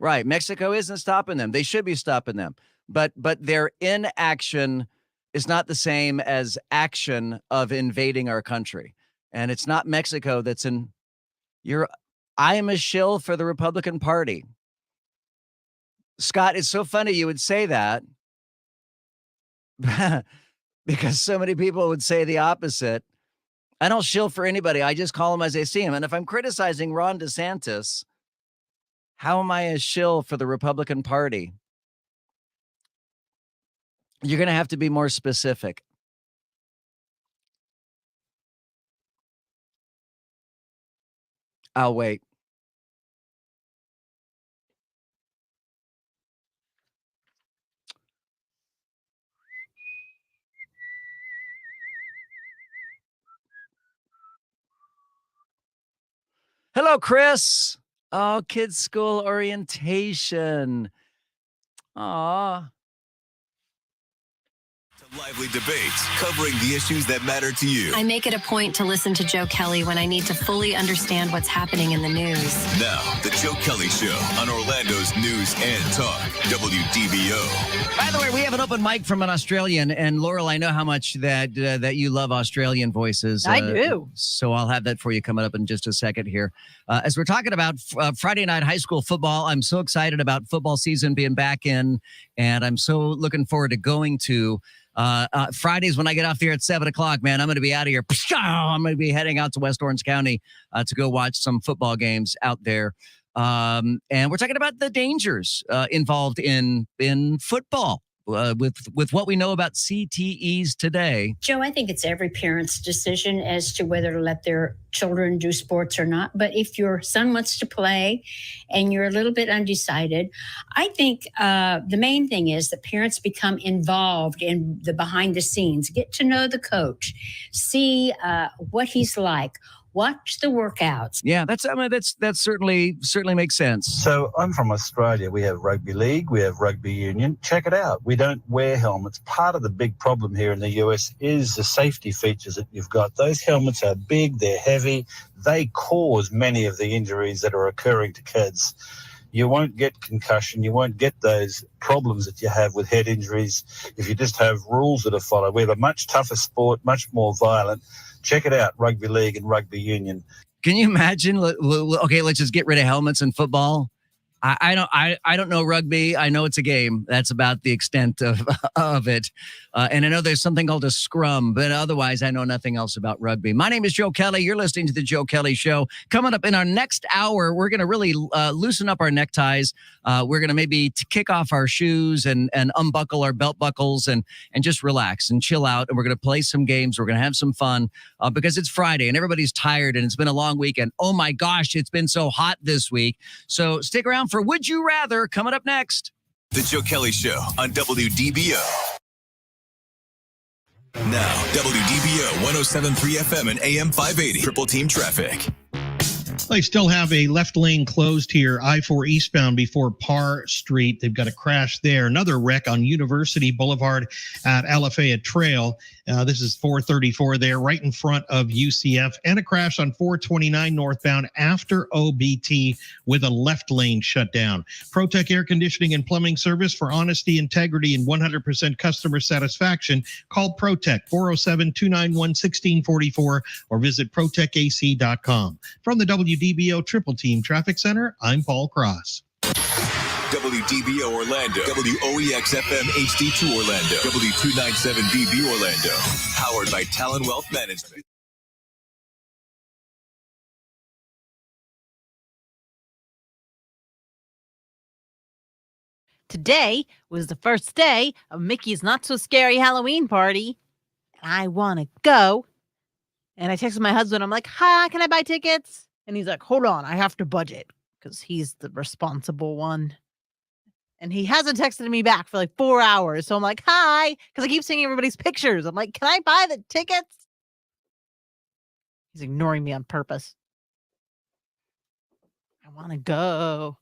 Right. Mexico isn't stopping them. They should be stopping them. But their inaction is not the same as action of invading our country. And it's not Mexico that's in I am a shill for the Republican Party. Scott, it's so funny you would say that because so many people would say the opposite. I don't shill for anybody. I just call them as I see them. And if I'm criticizing Ron DeSantis, how am I a shill for the Republican Party? You're going to have to be more specific. I'll wait. Hello, Chris. Oh, kids' school orientation. Aw. Lively debates covering the issues that matter to you. I make it a point to listen to Joe Kelley when I need to fully understand what's happening in the news. Now, the Joe Kelley Show on Orlando's News and Talk, WDBO. By the way, we have an open mic from an Australian, and Laurel, I know how much that you love Australian voices. I do. So I'll have that for you coming up in just a second here. As we're talking about Friday night high school football, I'm so excited about football season being back in, and I'm so looking forward to going to Fridays when I get off here at 7 o'clock, man. I'm going to be out of here. I'm going to be heading out to West Orange County to go watch some football games out there. And we're talking about the dangers involved in football with what we know about CTEs today. Joe, I think it's every parent's decision as to whether to let their children do sports or not. But if your son wants to play and you're a little bit undecided, I think the main thing is that parents become involved in the behind the scenes, get to know the coach, see what he's like, Watch the workouts. Yeah, that's certainly makes sense. So I'm from Australia. We have rugby league, we have rugby union. Check it out. We don't wear helmets. Part of the big problem here in the US is the safety features that you've got. Those helmets are big, they're heavy. They cause many of the injuries that are occurring to kids. You won't get concussion. You won't get those problems that you have with head injuries if you just have rules that are followed. We have a much tougher sport, much more violent. Check it out, rugby league and rugby union. Can you imagine? Okay, let's just get rid of helmets in football. I don't know rugby. I know it's a game. That's about the extent of it. And I know there's something called a scrum, but otherwise I know nothing else about rugby. My name is Joe Kelley. You're listening to the Joe Kelley Show. Coming up in our next hour, we're going to really loosen up our neckties. We're going to maybe kick off our shoes and unbuckle our belt buckles and just relax and chill out. And we're going to play some games. We're going to have some fun because it's Friday and everybody's tired and it's been a long week. And oh my gosh, it's been so hot this week. So stick around for Would You Rather coming up next. The Joe Kelley Show on WDBO. Now, WDBO 107.3 FM and AM 580. Triple Team Traffic. They still have a left lane closed here, I-4 eastbound before Parr Street. They've got a crash there. Another wreck on University Boulevard at Alafaya Trail. This is 434 there, right in front of UCF. And a crash on 429 northbound after OBT with a left lane shut down. ProTech Air Conditioning and Plumbing Service for honesty, integrity, and 100% customer satisfaction. Call ProTech 407-291-1644 or visit protechac.com. From the WDBO Triple Team Traffic Center, I'm Paul Cross. WDBO Orlando, WOEX FM HD2 Orlando, W297DB Orlando, powered by Talon Wealth Management. Today was the first day of Mickey's Not So Scary Halloween party. And I want to go. And I texted my husband. I'm like, hi, can I buy tickets? And he's like, hold on, I have to budget because he's the responsible one. And he hasn't texted me back for like 4 hours. So I'm like, hi, because I keep seeing everybody's pictures. I'm like, can I buy the tickets? He's ignoring me on purpose. I want to go.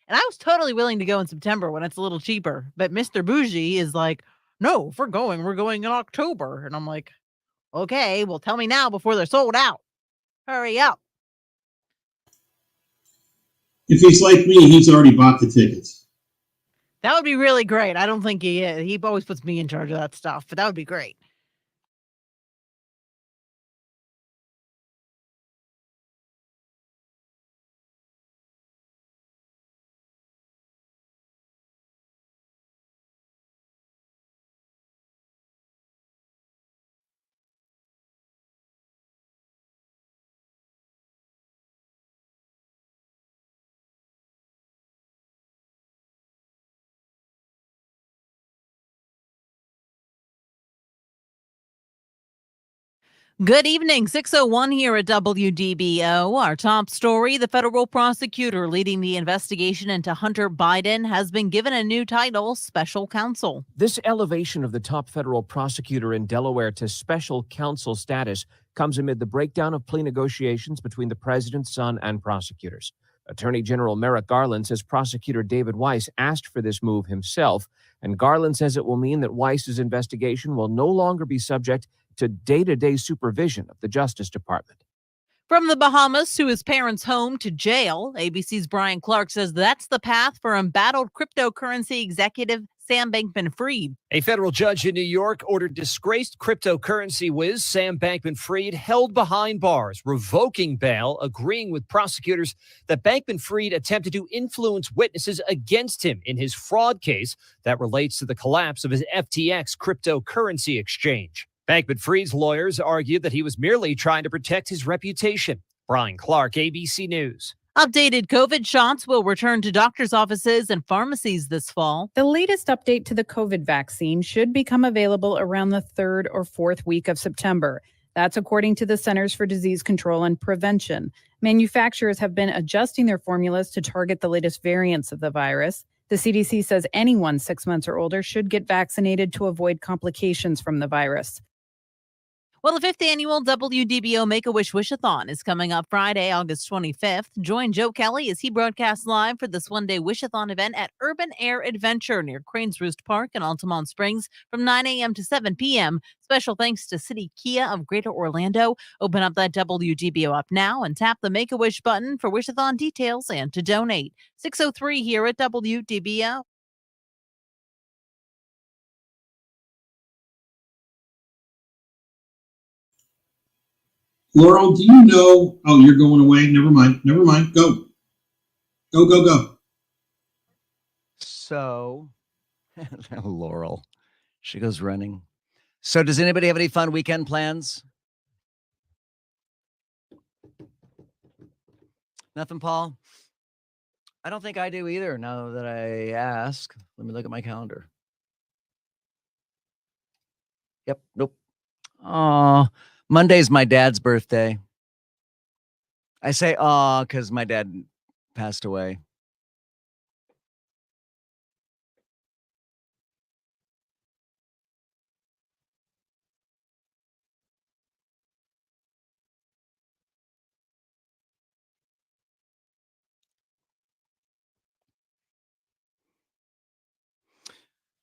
And I was totally willing to go in September when it's a little cheaper. But Mr. Bougie is like, no, if we're going in October. And I'm like, okay, well, tell me now before they're sold out. Hurry up. If he's like me, he's already bought the tickets. That would be really great. I don't think he is. He always puts me in charge of that stuff, but that would be great. Good evening, 6:01 here at WDBO. Our top story, the federal prosecutor leading the investigation into Hunter Biden has been given a new title, special counsel. This elevation of the top federal prosecutor in Delaware to special counsel status comes amid the breakdown of plea negotiations between the president's son and prosecutors. Attorney General Merrick Garland says prosecutor David Weiss asked for this move himself, and Garland says it will mean that Weiss's investigation will no longer be subject to day-to-day supervision of the Justice Department. From the Bahamas to his parents' home to jail, ABC's Brian Clark says that's the path for embattled cryptocurrency executive Sam Bankman-Fried. A federal judge in New York ordered disgraced cryptocurrency whiz Sam Bankman-Fried held behind bars, revoking bail, agreeing with prosecutors that Bankman-Fried attempted to influence witnesses against him in his fraud case that relates to the collapse of his FTX cryptocurrency exchange. Bankman-Fried's lawyers argued that he was merely trying to protect his reputation. Brian Clark, ABC News. Updated COVID shots will return to doctors' offices and pharmacies this fall. The latest update to the COVID vaccine should become available around the 3rd or 4th week of September. That's according to the Centers for Disease Control and Prevention. Manufacturers have been adjusting their formulas to target the latest variants of the virus. The CDC says anyone 6 months or older should get vaccinated to avoid complications from the virus. Well, the 5th annual WDBO Make-A-Wish Wish-a-thon is coming up Friday, August 25th. Join Joe Kelley as he broadcasts live for this one-day wish-a-thon event at Urban Air Adventure near Cranes Roost Park in Altamont Springs from 9 a.m. to 7 p.m. Special thanks to City Kia of Greater Orlando. Open up that WDBO app now and tap the Make-A-Wish button for wish-a-thon details and to donate. 6:03 here at WDBO. Laurel, do you know? Oh, you're going away. Never mind. Go. So, Laurel, she goes running. So does anybody have any fun weekend plans? Nothing, Paul? I don't think I do either, now that I ask. Let me look at my calendar. Yep, nope. Oh, Monday's my dad's birthday. I say because my dad passed away.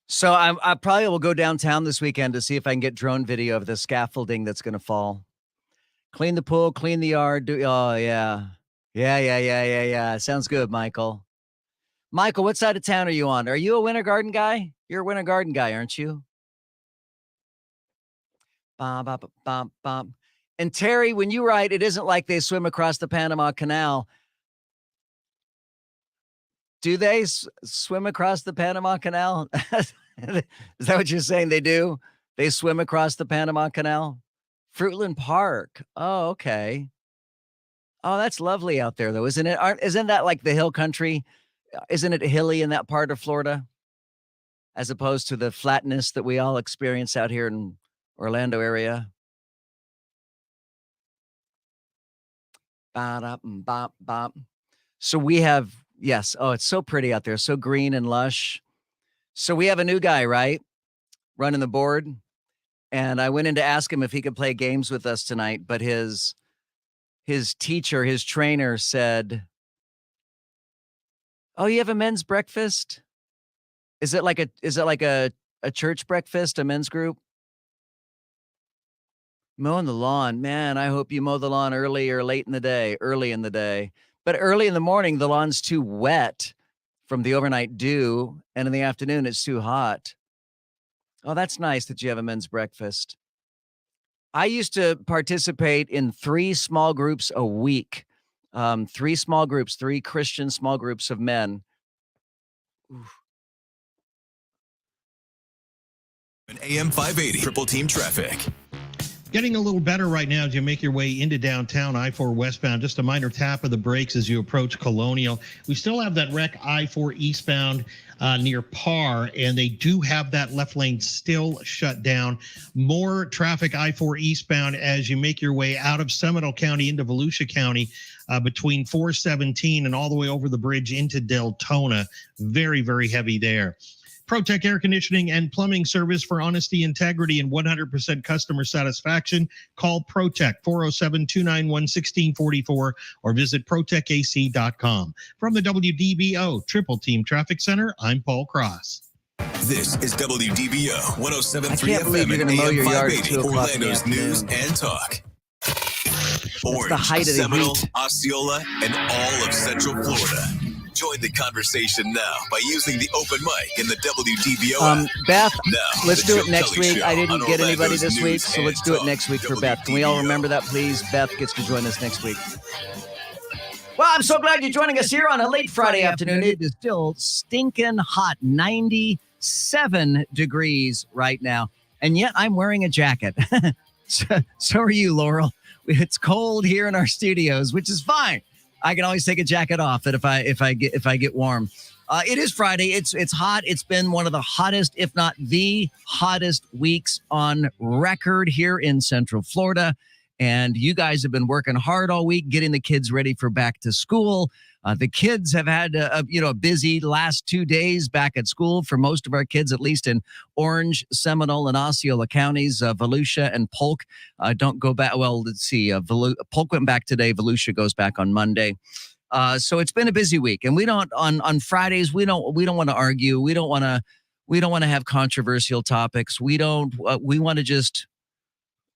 So I probably will go downtown this weekend to see if I can get drone video of the scaffolding that's going to fall. Clean the pool, clean the yard. Yeah. Sounds good, Michael. Michael, what side of town are you on? Are you a Winter Garden guy? You're a Winter Garden guy, aren't you? And Terry, when you write, it isn't like they swim across the Panama Canal. Do they swim across the Panama Canal? Is that what you're saying they do? They swim across the Panama Canal? Fruitland Park. Oh, okay. Oh, that's lovely out there, though, isn't it? Isn't that like the hill country? Isn't it hilly in that part of Florida? As opposed to the flatness that we all experience out here in Orlando area. So we have, yes. Oh, it's so pretty out there. So green and lush. So we have a new guy, right? Running the board. And I went in to ask him if he could play games with us tonight, but his teacher, his trainer said, "Oh, you have a men's breakfast? Is it like a church breakfast, a men's group?" Mowing the lawn. Man, I hope you mow the lawn early or late in the day, early in the day. But early in the morning, the lawn's too wet from the overnight dew, and in the afternoon, it's too hot. Oh, that's nice that you have a men's breakfast. I used to participate in 3 small groups a week. 3 small groups, 3 Christian small groups of men. Oof. An AM 580 Triple Team Traffic. Getting a little better right now as you make your way into downtown I-4 westbound. Just a minor tap of the brakes as you approach Colonial. We still have that wreck I-4 eastbound near Parr, and they do have that left lane still shut down. More traffic I-4 eastbound as you make your way out of Seminole County into Volusia County between 417 and all the way over the bridge into Deltona. Very, very heavy there. ProTech Air Conditioning and Plumbing Service for honesty, integrity, and 100% customer satisfaction. Call ProTech 407-291-1644 or visit protechac.com. From the WDBO Triple Team Traffic Center, I'm Paul Cross. This is WDBO 107.3 I can't believe FM you're and going to mow AM your yard at 580, 2 o'clock in the Orlando's news afternoon. and talk. Orange, the height of the Seminole, heat. Osceola, and all of Central Florida. Join the conversation now by using the open mic in the WDBO app. Beth, Now, let's the do Joe it next Kelley week. Show I didn't on get anybody Orlando's this week, news so let's and do it talk. next week for Beth. Can we all remember that, please? Beth gets to join us next week. Well, I'm so glad you're joining us here on a late Friday afternoon. It is still stinking hot, 97 degrees right now, and yet I'm wearing a jacket. So are you, Laurel. It's cold here in our studios, which is fine. I can always take a jacket off if I get warm. It is Friday. It's hot. It's been one of the hottest, if not the hottest weeks on record here in Central Florida. And you guys have been working hard all week, getting the kids ready for back to school. The kids have had a busy last 2 days back at school for most of our kids, at least in Orange, Seminole, and Osceola counties. Volusia and Polk don't go back. Well, let's see. Polk went back today. Volusia goes back on Monday. So it's been a busy week, and we don't on Fridays. We don't want to argue. We don't want to have controversial topics. We want to just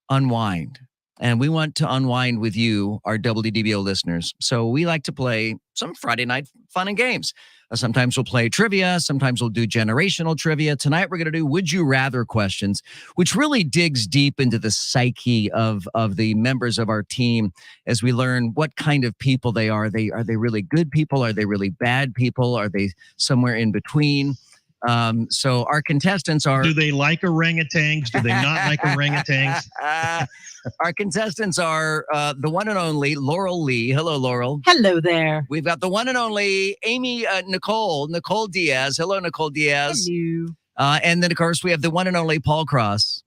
unwind. And we want to unwind with you, our WDBO listeners. So we like to play some Friday night fun and games. Sometimes we'll play trivia. Sometimes we'll do generational trivia. Tonight we're going to do Would You Rather questions, which really digs deep into the psyche of the members of our team as we learn what kind of people they are. Are they really good people? Are they really bad people? Are they somewhere in between? So our contestants are... Do they like orangutans? Do they not like orangutans? Our contestants are the one and only Laurel Lee. Hello, Laurel. Hello there. We've got the one and only Nicole Diaz. Hello, Nicole Diaz. Hello. And then, of course, we have the one and only Paul Cross.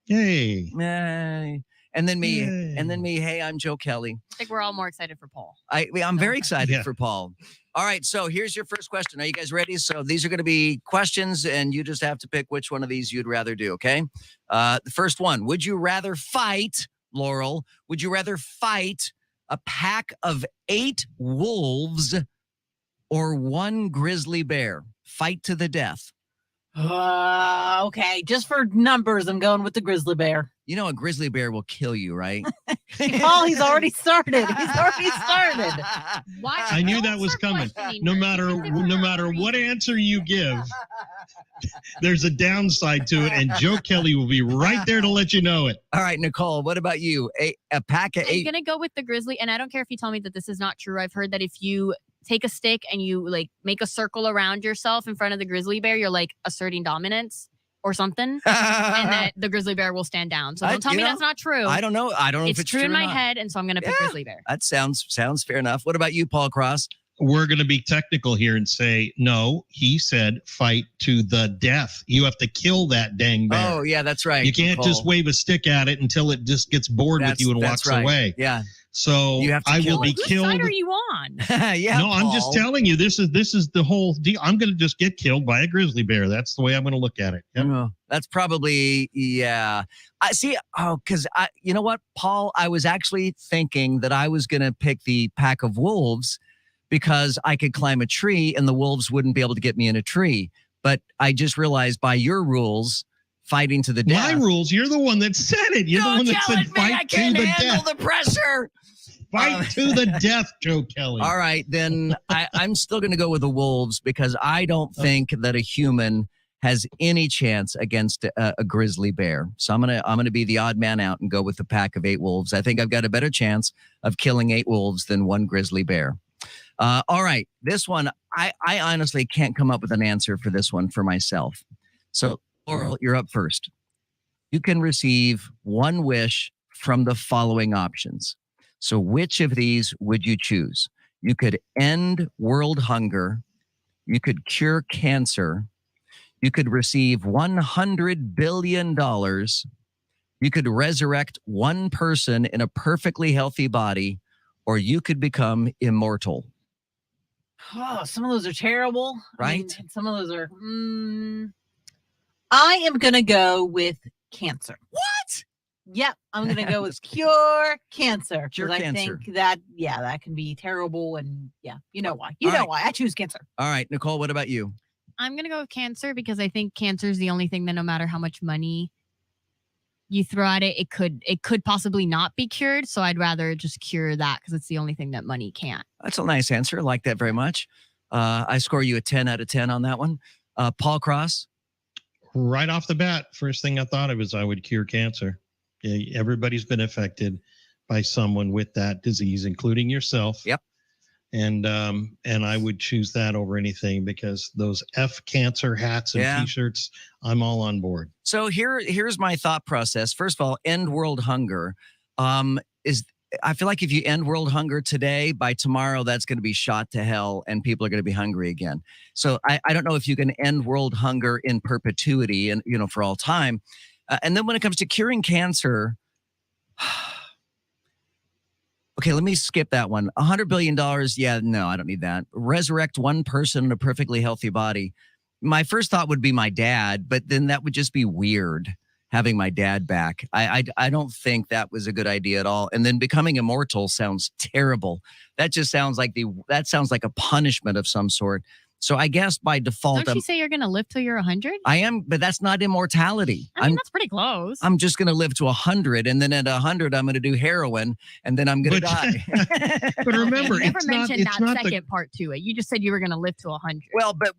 Yay. Yay. And then me. Yay. And then me. Hey, I'm Joe Kelley. I think we're all more excited for Paul. I'm very excited for Paul. All right, so here's your first question. Are you guys ready? So these are going to be questions, and you just have to pick which one of these you'd rather do, okay? The first one, would you rather fight, Laurel, would you rather fight a pack of 8 wolves or 1 grizzly bear? Fight to the death. Okay, just for numbers, I'm going with the grizzly bear. You know a grizzly bear will kill you, right? Oh, he's already started. He's already started. Why? I knew that was coming. No matter what answer you give, there's a downside to it, and Joe Kelley will be right there to let you know it. All right, Nicole, what about you? A pack of 8. I'm going to go with the grizzly, and I don't care if you tell me that this is not true. I've heard that if you take a stick and you like make a circle around yourself in front of the grizzly bear, you're like asserting dominance or something, and that the grizzly bear will stand down. So don't tell me that's not true. I don't know. I don't know if it's true in my head, and so I'm going to pick grizzly bear. That sounds fair enough. What about you, Paul Cross? We're going to be technical here and say, no, he said fight to the death. You have to kill that dang bear. Oh, yeah, that's right. You can't just wave a stick at it until it just gets bored with you and walks away. Yeah. So I will be killed. Whose side are you on? Yeah. No, I'm just telling you, this is the whole deal. I'm going to just get killed by a grizzly bear. That's the way I'm going to look at it. Yep. That's probably, yeah. I see. Oh, because you know what, Paul, I was actually thinking that I was going to pick the pack of wolves because I could climb a tree and the wolves wouldn't be able to get me in a tree. But I just realized by your rules, fighting to the death. My rules? You're the one that said it. You're the one that said fight to the death. I can't handle the pressure. Fight to the death, Joe Kelley. All right, then I'm still going to go with the wolves because I don't think that a human has any chance against a grizzly bear. So I'm gonna be the odd man out and go with the pack of 8 wolves. I think I've got a better chance of killing 8 wolves than 1 grizzly bear. All right, this one, I honestly can't come up with an answer for this one for myself. So, Laurel, you're up first. You can receive 1 wish from the following options. So which of these would you choose? You could end world hunger. You could cure cancer. You could receive $100 billion. You could resurrect 1 person in a perfectly healthy body, or you could become immortal. Oh, some of those are terrible. Right? I mean, some of those are... I am going to go with cancer. What? Yep, I'm going to go with cure cancer. Cure I cancer. think that can be terrible. And you know why. You know why. I choose cancer. All right, Nicole, what about you? I'm going to go with cancer because I think cancer is the only thing that no matter how much money you throw at it, it could possibly not be cured. So I'd rather just cure that because it's the only thing that money can't. That's a nice answer. I like that very much. I score you a 10 out of 10 on that one. Paul Cross? Right off the bat, first thing I thought of was I would cure cancer. Everybody's been affected by someone with that disease, including yourself. Yep. And I would choose that over anything because those F cancer hats and T-shirts, I'm all on board. So here's my thought process. First of all, end world hunger. I feel like if you end world hunger today, by tomorrow, that's going to be shot to hell and people are going to be hungry again. So I don't know if you can end world hunger in perpetuity and, for all time. And then when it comes to curing cancer, Okay, let me skip that one. $100 billion. Yeah, no, I don't need that. Resurrect one person in a perfectly healthy body. My first thought would be my dad, but then that would just be weird having my dad back. I don't think that was a good idea at all. And then becoming immortal sounds terrible. That just sounds like a punishment of some sort. So I guess by default, Don't you say you're going to live till you're 100? I am, but that's not immortality. I mean, that's pretty close. I'm just going to live to 100, and then at 100, I'm going to do heroin, and then I'm going to die. But remember, you never it's not, mentioned it's that not second part to it. You just said you were going to live to 100. Well, but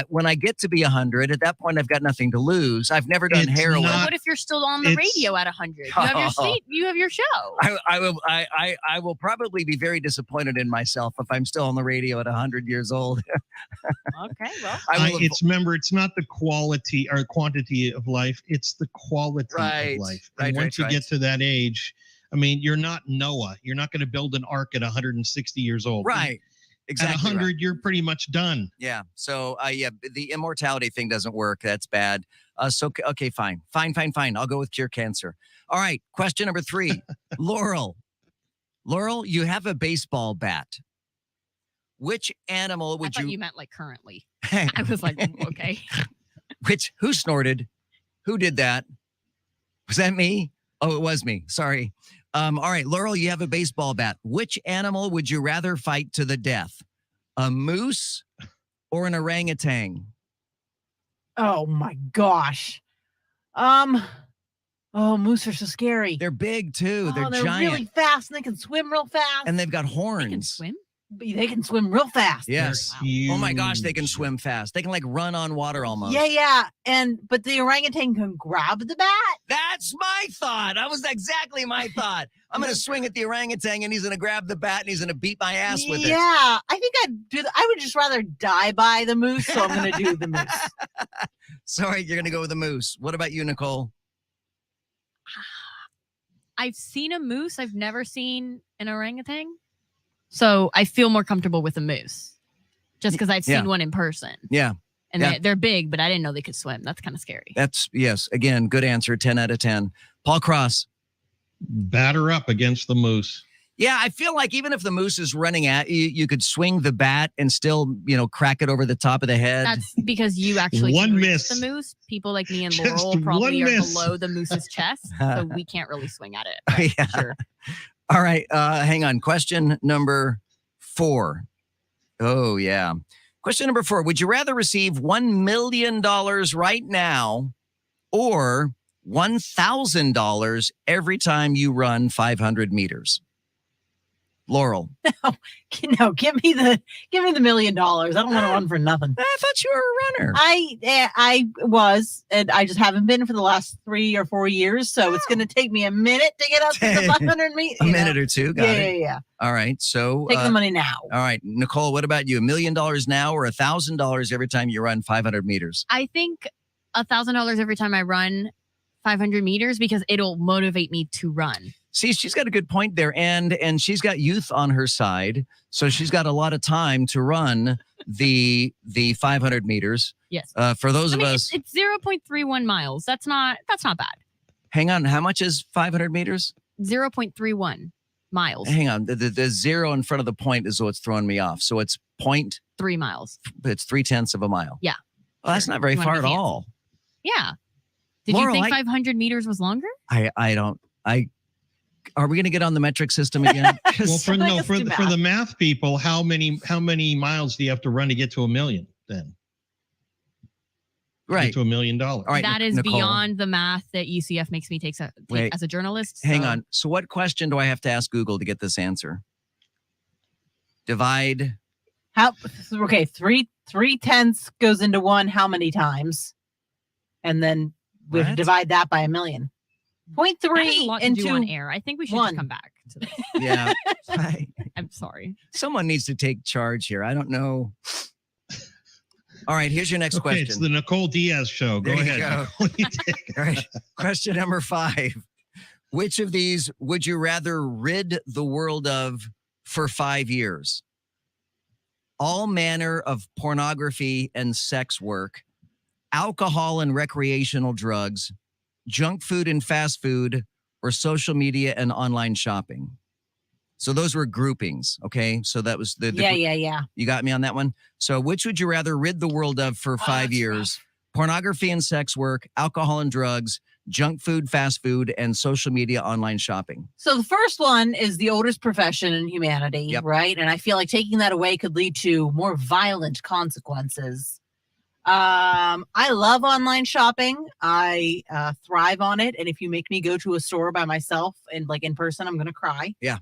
when I get to be 100, at that point, I've got nothing to lose. I've never done heroin. What if you're still on the radio at 100? You have your seat. You have your show. I will probably be very disappointed in myself if I'm still on the radio at 100 years old. Okay, well, it's not the quality or quantity of life; it's the quality of life. And once you get to that age, I mean, you're not Noah. You're not going to build an ark at 160 years old, right? Exactly. At 100, you're pretty much done. Yeah. So, the immortality thing doesn't work. That's bad. Okay, fine. I'll go with cure cancer. All right. Question number 3, Laurel, you have a baseball bat. Which animal would I thought you meant like currently. Hey. I was like, okay. Who snorted? Who did that? Was that me? Oh, it was me. Sorry. All right, Laurel, you have a baseball bat. Which animal would you rather fight to the death? A moose or an orangutan? Oh my gosh. Moose are so scary. They're big too. They're giant. Really fast and they can swim real fast. And they've got horns. They can swim? They can swim real fast. Yes. Oh my gosh, they can swim fast. They can like run on water almost. Yeah. But the orangutan can grab the bat. That's my thought. That was exactly my thought. I'm going to swing at the orangutan and he's going to grab the bat and he's going to beat my ass with it. Yeah, I think I'd do I would just rather die by the moose, so I'm going to do the moose. Sorry, you're going to go with the moose. What about you, Nicole? I've seen a moose. I've never seen an orangutan. So I feel more comfortable with a moose just because I've seen one in person. Yeah. And they're big, but I didn't know they could swim. That's kind of scary. Yes. Again, good answer. 10 out of 10. Paul Cross. Batter up against the moose. Yeah, I feel like even if the moose is running at you, you could swing the bat and still, crack it over the top of the head. That's because you actually can reach the moose. People like me and Laurel probably are below the moose's chest, so we can't really swing at it. Yeah. Sure. All right, hang on. Question number 4. Oh, yeah. Question number 4. Would you rather receive $1 million right now or $1,000 every time you run 500 meters? Laurel. No, give me the $1 million. I don't want to run for nothing. I thought you were a runner. I was, and I just haven't been for the last 3 or 4 years. So it's going to take me a minute to get up to the 500 meters. A minute or two. Got it. Yeah. All right. So take the money now. All right, Nicole. What about you? $1 million now or $1,000 every time you run 500 meters? I think $1,000 every time I run 500 meters because it'll motivate me to run. See, she's got a good point there, and she's got youth on her side, so she's got a lot of time to run the 500 meters. Yes. For those of us, it's 0.31 miles. That's not bad. Hang on, how much is 500 meters? 0.31 miles. Hang on, the zero in front of the point is what's throwing me off. So it's 0.3 miles. It's 0.3 of a mile. Yeah. Well, that's not very far at all. Yeah. Did Laurel, you think 500 meters was longer? Are we going to get on the metric system again? Well, for the math people, how many miles do you have to run to get to $1 million then? Right. To $1 million. All right, that is Nicole. beyond the math that UCF makes me take as a journalist. Hang on. So what question do I have to ask Google to get this answer? Divide. Okay, 3/10 goes into 1 how many times? And then we have to divide that by $1 million. 0.3 into on air. I think we should just come back to this. Yeah. I'm sorry. Someone needs to take charge here. I don't know. All right, here's your next question. It's the Nicole Diaz show. Go ahead. All right. Question number 5. Which of these would you rather rid the world of for 5 years? All manner of pornography and sex work, alcohol and recreational drugs, junk food and fast food, or social media and online shopping? So those were groupings. Okay. So that was the Yeah. You got me on that one. So which would you rather rid the world of for 5 years? Pornography and sex work, alcohol and drugs, junk food, fast food, and social media online shopping. So the first one is the oldest profession in humanity, right? And I feel like taking that away could lead to more violent consequences. I love online shopping. I thrive on it. And if you make me go to a store by myself and like in person, I'm going to cry. Yeah.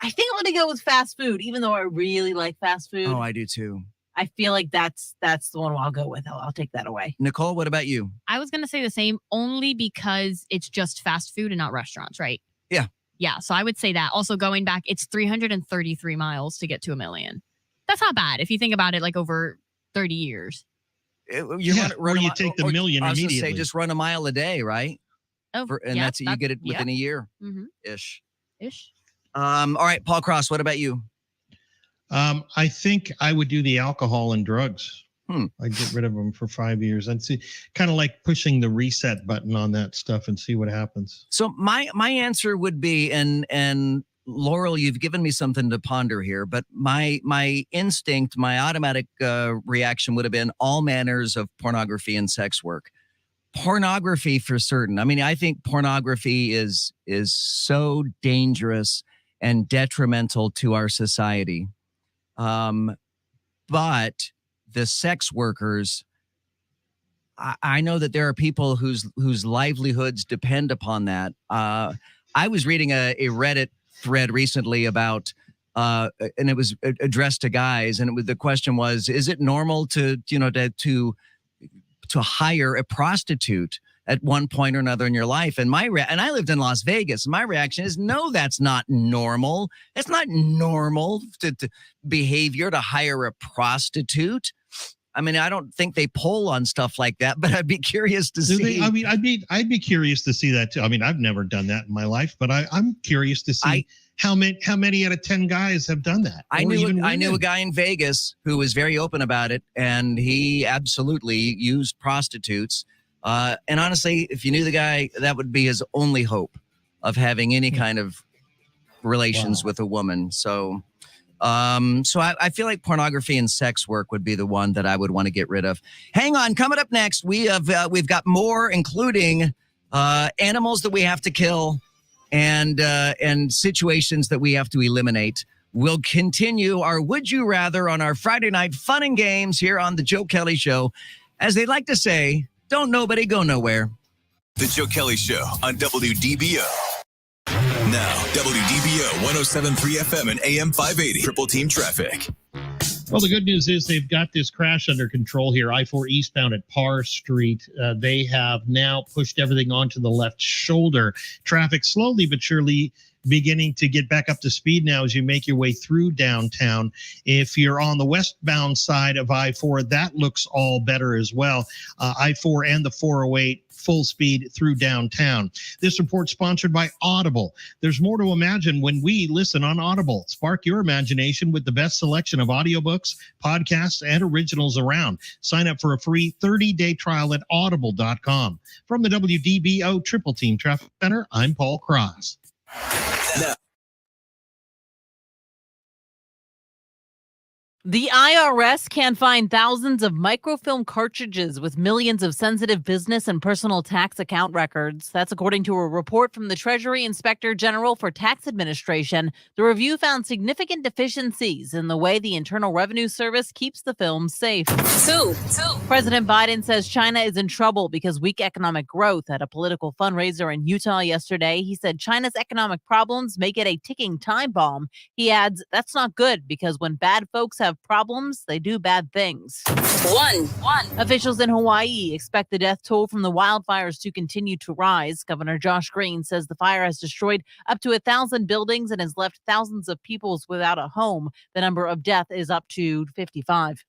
I think I'm going to go with fast food, even though I really like fast food. Oh, I do too. I feel like that's the one I'll go with. I'll take that away. Nicole, what about you? I was going to say the same, only because it's just fast food and not restaurants, right? Yeah. Yeah. So I would say that. Also, going back, it's 333 miles to get to 1 million. That's not bad if you think about it, like over 30 years. Or you take the million I was immediately. Say just run a mile a day, right? Oh, and yeah, that's you get it within a year ish. All right, Paul Cross, what about you? I think I would do the alcohol and drugs. I'd get rid of them for 5 years. I'd see, kind of like pushing the reset button on that stuff and see what happens. So my answer would be, and Laurel, you've given me something to ponder here, but my instinct, my automatic reaction would have been all manners of pornography and sex work. Pornography for certain. I mean, I think pornography is so dangerous and detrimental to our society. But the sex workers, I know that there are people whose livelihoods depend upon that. I was reading a Reddit thread recently about, and it was addressed to guys, and the question was, is it normal to hire a prostitute at one point or another in your life? And and I lived in Las Vegas. My reaction is, no, that's not normal. It's not normal to behavior to hire a prostitute. I mean, I don't think they poll on stuff like that, but I'd be curious to see. I'd be curious to see that too. I mean, I've never done that in my life, but I'm curious to see how many out of 10 guys have done that. I knew a guy in Vegas who was very open about it, and he absolutely used prostitutes. And honestly, if you knew the guy, that would be his only hope of having any kind of relations with a woman. So, I feel like pornography and sex work would be the one that I would want to get rid of. Hang on, coming up next, we've got more, including animals that we have to kill and situations that we have to eliminate. We'll continue our Would You Rather on our Friday night fun and games here on the Joe Kelley Show. As they like to say, don't nobody go nowhere. The Joe Kelley Show on WDBO. Now, WDBO 107.3 FM and AM 580. Triple Team Traffic. Well, the good news is they've got this crash under control here. I-4 eastbound at Parr Street. They have now pushed everything onto the left shoulder. Traffic slowly but surely beginning to get back up to speed now as you make your way through downtown. If you're on the westbound side of I-4, that looks all better as well. I-4 and the 408 full speed through downtown. This report sponsored by Audible. There's more to imagine when we listen on Audible. Spark your imagination with the best selection of audiobooks, podcasts, and originals around. Sign up for a free 30-day trial at audible.com. From the WDBO Triple Team Traffic Center, I'm Paul Cross. The IRS can find thousands of microfilm cartridges with millions of sensitive business and personal tax account records. That's according to a report from the Treasury Inspector General for Tax Administration. The review found significant deficiencies in the way the Internal Revenue Service keeps the films safe. President Biden says China is in trouble because weak economic growth. At a political fundraiser in Utah yesterday, he said China's economic problems make it a ticking time bomb. He adds, that's not good because when bad folks have problems, they do bad things. One. Officials in Hawaii expect the death toll from the wildfires to continue to rise. Governor Josh Green says the fire has destroyed up to 1,000 buildings and has left thousands of people without a home. The number of deaths is up to 55.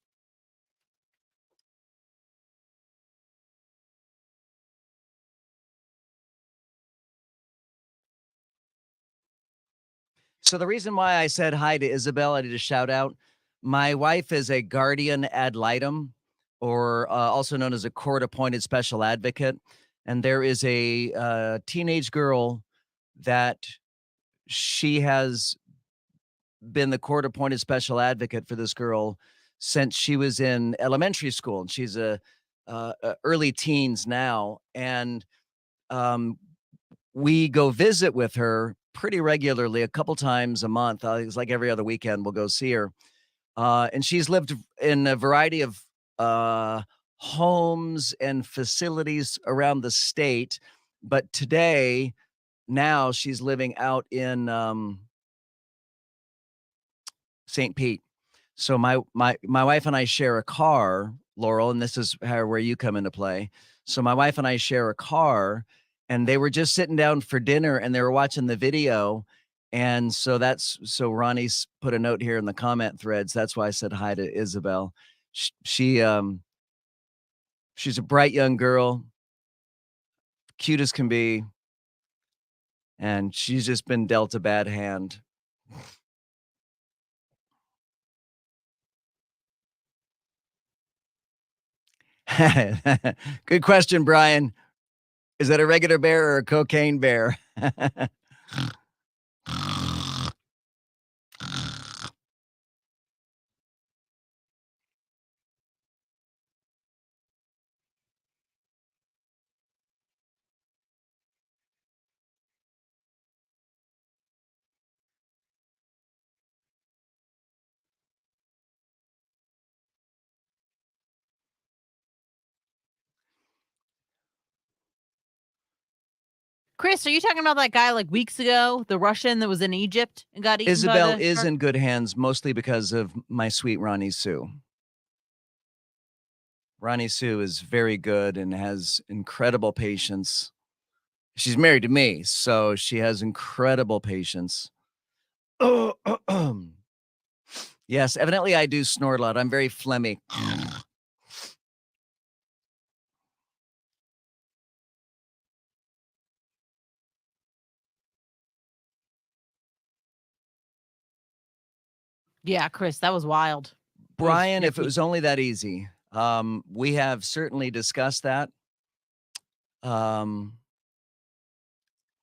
So the reason why I said hi to Isabel, I did a shout out. My wife is a guardian ad litem, or also known as a court-appointed special advocate. And there is a teenage girl that she has been the court-appointed special advocate for this girl since she was in elementary school, and she's a early teens now, and we go visit with her pretty regularly, a couple times a month. It's like every other weekend we'll go see her. And she's lived in a variety of homes and facilities around the state. But today, now she's living out in St. Pete. So my wife and I share a car, Laurel, and this is where you come into play. So my wife and I share a car, and they were just sitting down for dinner and they were watching the video. And so Ronnie's put a note here in the comment threads. That's why I said hi to Isabel. She's a bright young girl, cute as can be, and she's just been dealt a bad hand. Good question, Brian. Is that a regular bear or a cocaine bear? Chris, are you talking about that guy like weeks ago, the Russian that was in Egypt and got eaten Isabel by the is shark? in good hands, mostly because of my sweet Ronnie Sue. Ronnie Sue is very good and has incredible patience. She's married to me, so she has incredible patience. Yes, evidently I do snort a lot. I'm very phlegmy. Yeah, Chris, that was wild. Brian, if it was only that easy, we have certainly discussed that.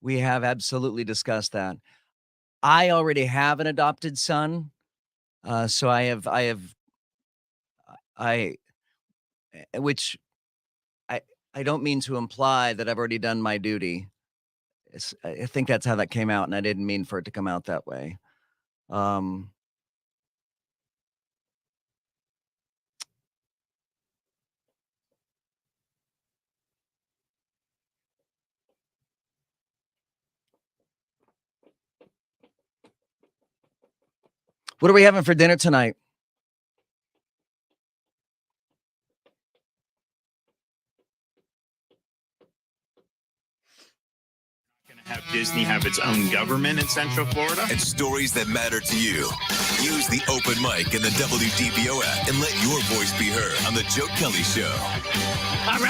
We have absolutely discussed that. I already have an adopted son, so which I don't mean to imply that I've already done my duty. I think that's how that came out, and I didn't mean for it to come out that way. What are we having for dinner tonight? Have Disney have its own government in Central Florida. And stories that matter to you. Use the open mic in the WDBO app and let your voice be heard on the Joe Kelley Show. All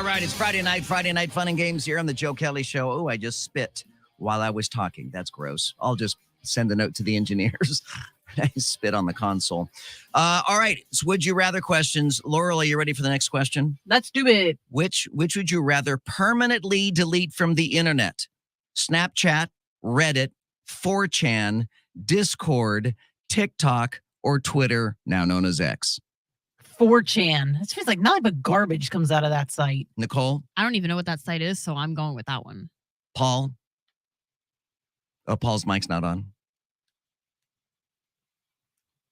right. It's Friday night fun and games here on the Joe Kelley Show. Oh, I just spit while I was talking. That's gross. I'll just send a note to the engineers. I spit on the console. All right. So would you rather questions. Laurel, are you ready for the next question? Let's do it. Which would you rather permanently delete from the internet? Snapchat, Reddit, 4chan, Discord, TikTok, or Twitter, now known as X? 4chan. It feels like nothing but garbage comes out of that site. Nicole? I don't even know what that site is, so I'm going with that one. Paul? Oh, Paul's mic's not on.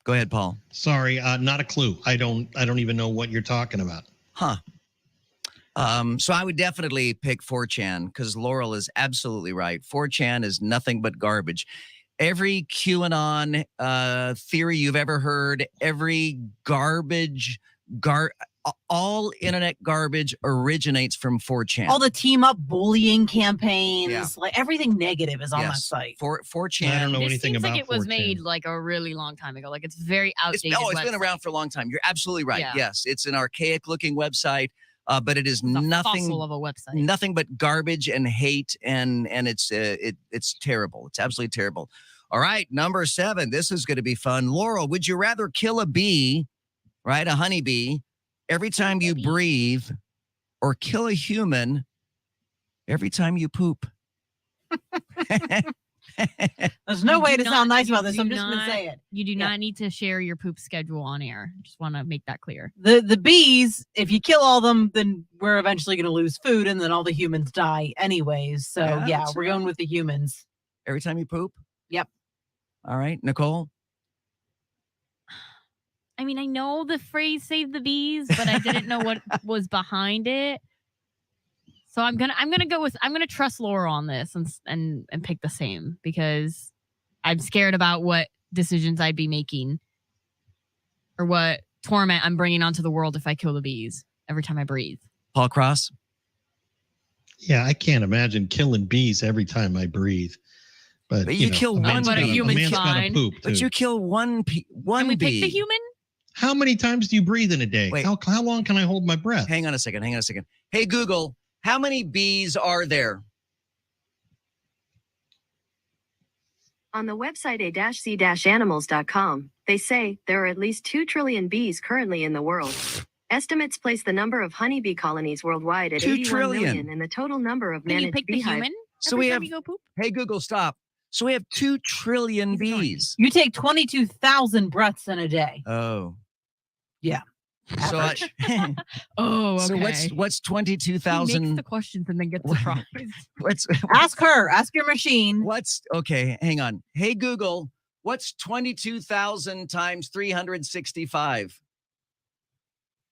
Go ahead, Paul. Sorry, not a clue. I don't even know what you're talking about. Huh. So I would definitely pick 4chan because Laurel is absolutely right. 4chan is nothing but garbage. Every QAnon theory you've ever heard, every all internet garbage originates from 4chan. All the team up bullying campaigns, like everything negative is on that site. 4chan. I don't know It anything seems about like it was 4chan. made like a really long time ago. Like it's very outdated. It's been website. around for a long time. You're absolutely right. Yeah. Yes, it's an archaic looking website, but it is It's a nothing fossil of a website. nothing but garbage and hate, and it's terrible. It's absolutely terrible. All right, number 7. This is going to be fun. Laurel, would you rather kill a bee, right, a honeybee, every time you breathe, or kill a human every time you poop? There's no You way do to sound not- nice you about this. do I'm just going to not- say it. You do Yeah. not need to share your poop schedule on air. Just want to make that clear. The bees, if you kill all of them, then we're eventually going to lose food, and then all the humans die anyways. So Yeah, yeah, that's we're going with the humans. Every time you poop? Yep. All right, Nicole? I mean, I know the phrase "save the bees," but I didn't know what was behind it. So I'm gonna trust Laura on this and pick the same because I'm scared about what decisions I'd be making or what torment I'm bringing onto the world if I kill the bees every time I breathe. Paul Cross? Yeah, I can't imagine killing bees every time I breathe. But you kill one man's bee. gotta- But a human's man's gotta fine. poop But too. you kill one Can we bee. pick the human? How many times do you breathe in a day? Wait. How long can I hold my breath? Hang on a second. Hey, Google, how many bees are there? On the website a-c-animals.com, they say there are at least 2 trillion bees currently in the world. Estimates place the number of honeybee colonies worldwide at 2 81 trillion. million and the total number of Can you managed pick the beehives. human? So every we time have- you go poop? Hey, Google, stop. So we have 2 trillion He's annoying. bees. You take 22,000 breaths in a day. Oh. Yeah. So, Average. Oh, okay. so what's He makes 22,000? the questions and then gets surprised. Ask her. Ask your machine. Okay, hang on. Hey, Google, what's 22,000 times 365?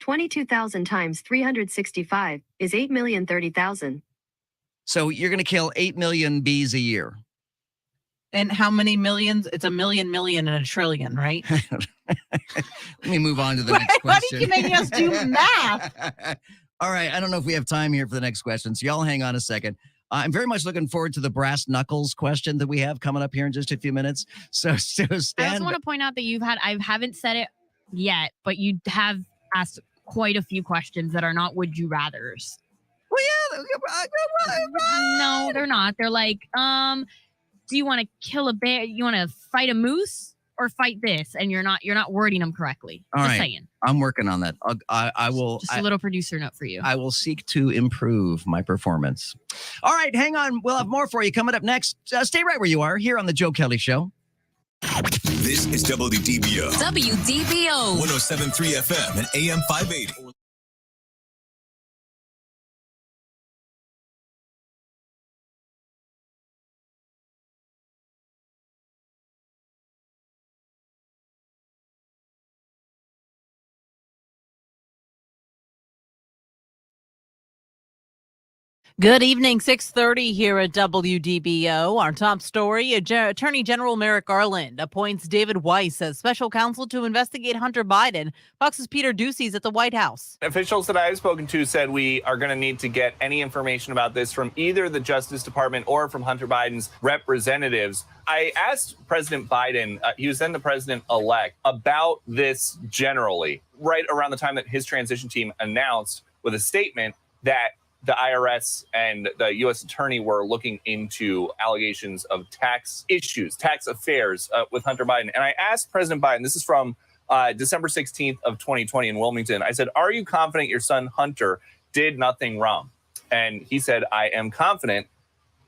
22,000 times 365 is 8,030,000. So you're going to kill 8 million bees a year. And how many millions? It's a million, and a trillion, right? Let me move on to the next Why question. do you make us do math? All right, I don't know if we have time here for the next question, so y'all hang on a second. I'm very much looking forward to the brass knuckles question that we have coming up here in just a few minutes. So I stand. also want to point out that I haven't said it yet, but you have asked quite a few questions that are not would you rathers. Well, yeah. No, they're not. They're like, do you want to kill a bear? You want to fight a moose or fight this? And you're not wording them correctly. All Just right. saying. I'm working on that. I will. Just a little producer note for you. I will seek to improve my performance. All right, hang on. We'll have more for you coming up next. Stay right where you are here on the Joe Kelley Show. This is WDBO. WDBO. 107.3 FM and AM 580. Good evening, 6:30 here at WDBO. Our top story, Attorney General Merrick Garland appoints David Weiss as special counsel to investigate Hunter Biden. Fox's Peter Ducey's at the White House. Officials that I've spoken to said we are going to need to get any information about this from either the Justice Department or from Hunter Biden's representatives. I asked President Biden, he was then the president-elect, about this generally, right around the time that his transition team announced with a statement that the IRS and the U.S. attorney were looking into allegations of tax issues, tax affairs with Hunter Biden. And I asked President Biden, this is from December 16th of 2020 in Wilmington. I said, are you confident your son Hunter did nothing wrong? And he said, I am confident.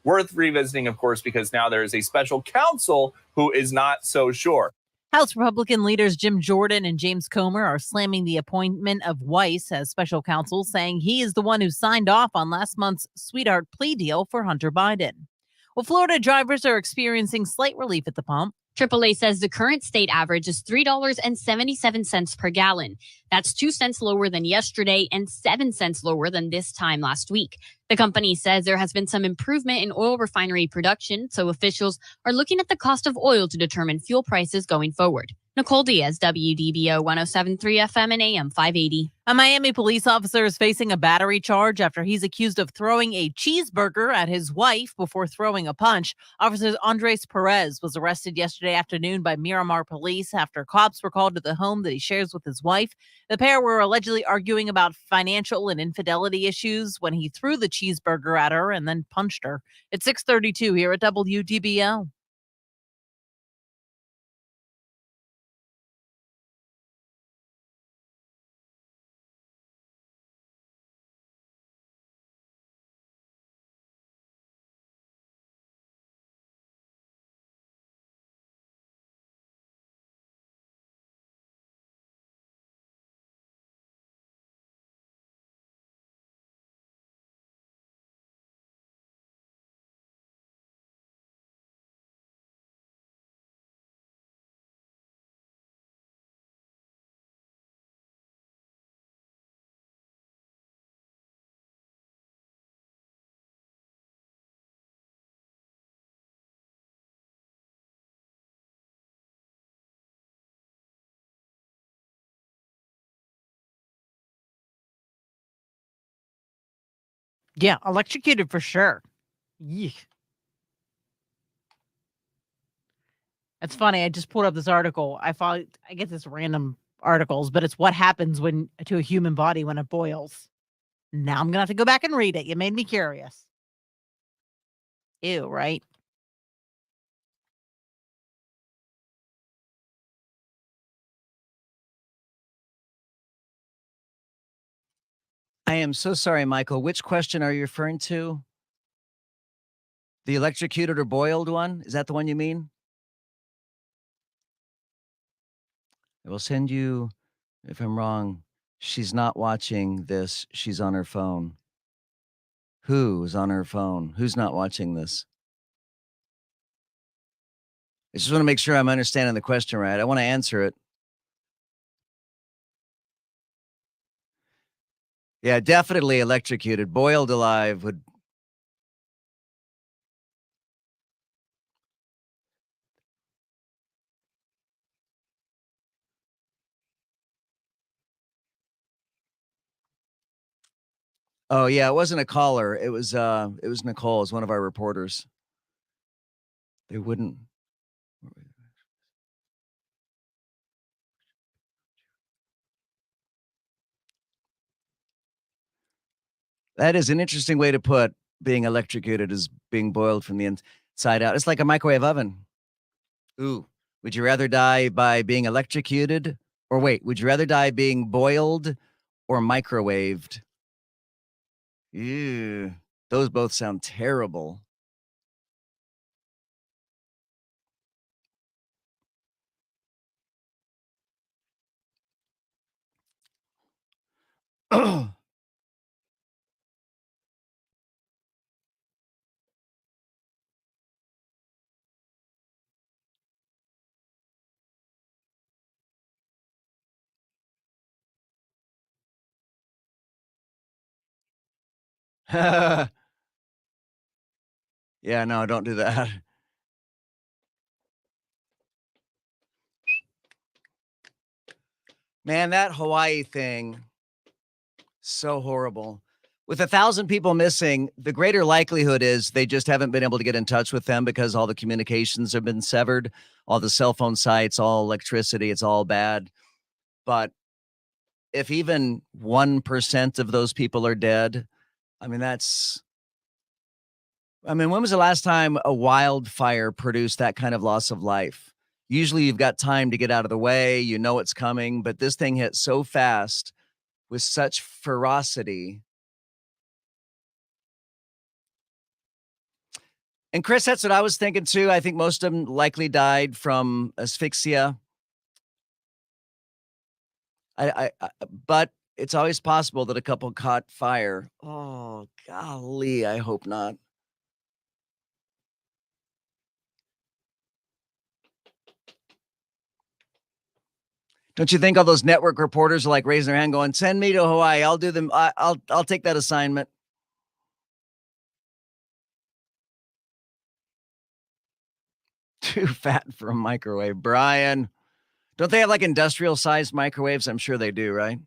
Worth revisiting, of course, because now there is a special counsel who is not so sure. House Republican leaders Jim Jordan and James Comer are slamming the appointment of Weiss as special counsel, saying he is the one who signed off on last month's sweetheart plea deal for Hunter Biden. Well, Florida drivers are experiencing slight relief at the pump. AAA says the current state average is $3.77 per gallon. That's 2 cents lower than yesterday and 7 cents lower than this time last week. The company says there has been some improvement in oil refinery production, so officials are looking at the cost of oil to determine fuel prices going forward. Nicole Diaz, WDBO 107.3 FM and AM 580. A Miami police officer is facing a battery charge after he's accused of throwing a cheeseburger at his wife before throwing a punch. Officer Andres Perez was arrested yesterday afternoon by Miramar police after cops were called to the home that he shares with his wife. The pair were allegedly arguing about financial and infidelity issues when he threw the cheeseburger at her and then punched her. It's 6:32 here at WDBO. Yeah, electrocuted for sure. Yeek. It's funny. I just pulled up this article. I get this random articles, but it's what happens to a human body when it boils. Now I'm gonna have to go back and read it. You made me curious. Ew, right? I am so sorry, Michael. Which question are you referring to? The electrocuted or boiled one? Is that the one you mean? I will send you, if I'm wrong, she's not watching this. She's on her phone. Who's on her phone? Who's not watching this? I just want to make sure I'm understanding the question right. I want to answer it. Yeah, definitely electrocuted. Boiled alive would. Oh yeah, it wasn't a caller. It was Nicole. It was one of our reporters. They wouldn't. That is an interesting way to put being electrocuted as being boiled from the inside out. It's like a microwave oven. Ooh, would you rather die by being electrocuted? Or wait, would you rather die being boiled or microwaved? Ew, those both sound terrible. Yeah, no, don't do that. Man, that Hawaii thing, so horrible. With 1,000 people missing, the greater likelihood is they just haven't been able to get in touch with them because all the communications have been severed, all the cell phone sites, all electricity, it's all bad. But if even 1% of those people are dead, I mean, when was the last time a wildfire produced that kind of loss of life? Usually you've got time to get out of the way, you know it's coming, but this thing hit so fast with such ferocity. And Chris, that's what I was thinking too. I think most of them likely died from asphyxia. But it's always possible that a couple caught fire. Oh, golly, I hope not. Don't you think all those network reporters are like raising their hand going, send me to Hawaii. I'll do them. I'll take that assignment. Too fat for a microwave. Brian, don't they have like industrial sized microwaves? I'm sure they do, right?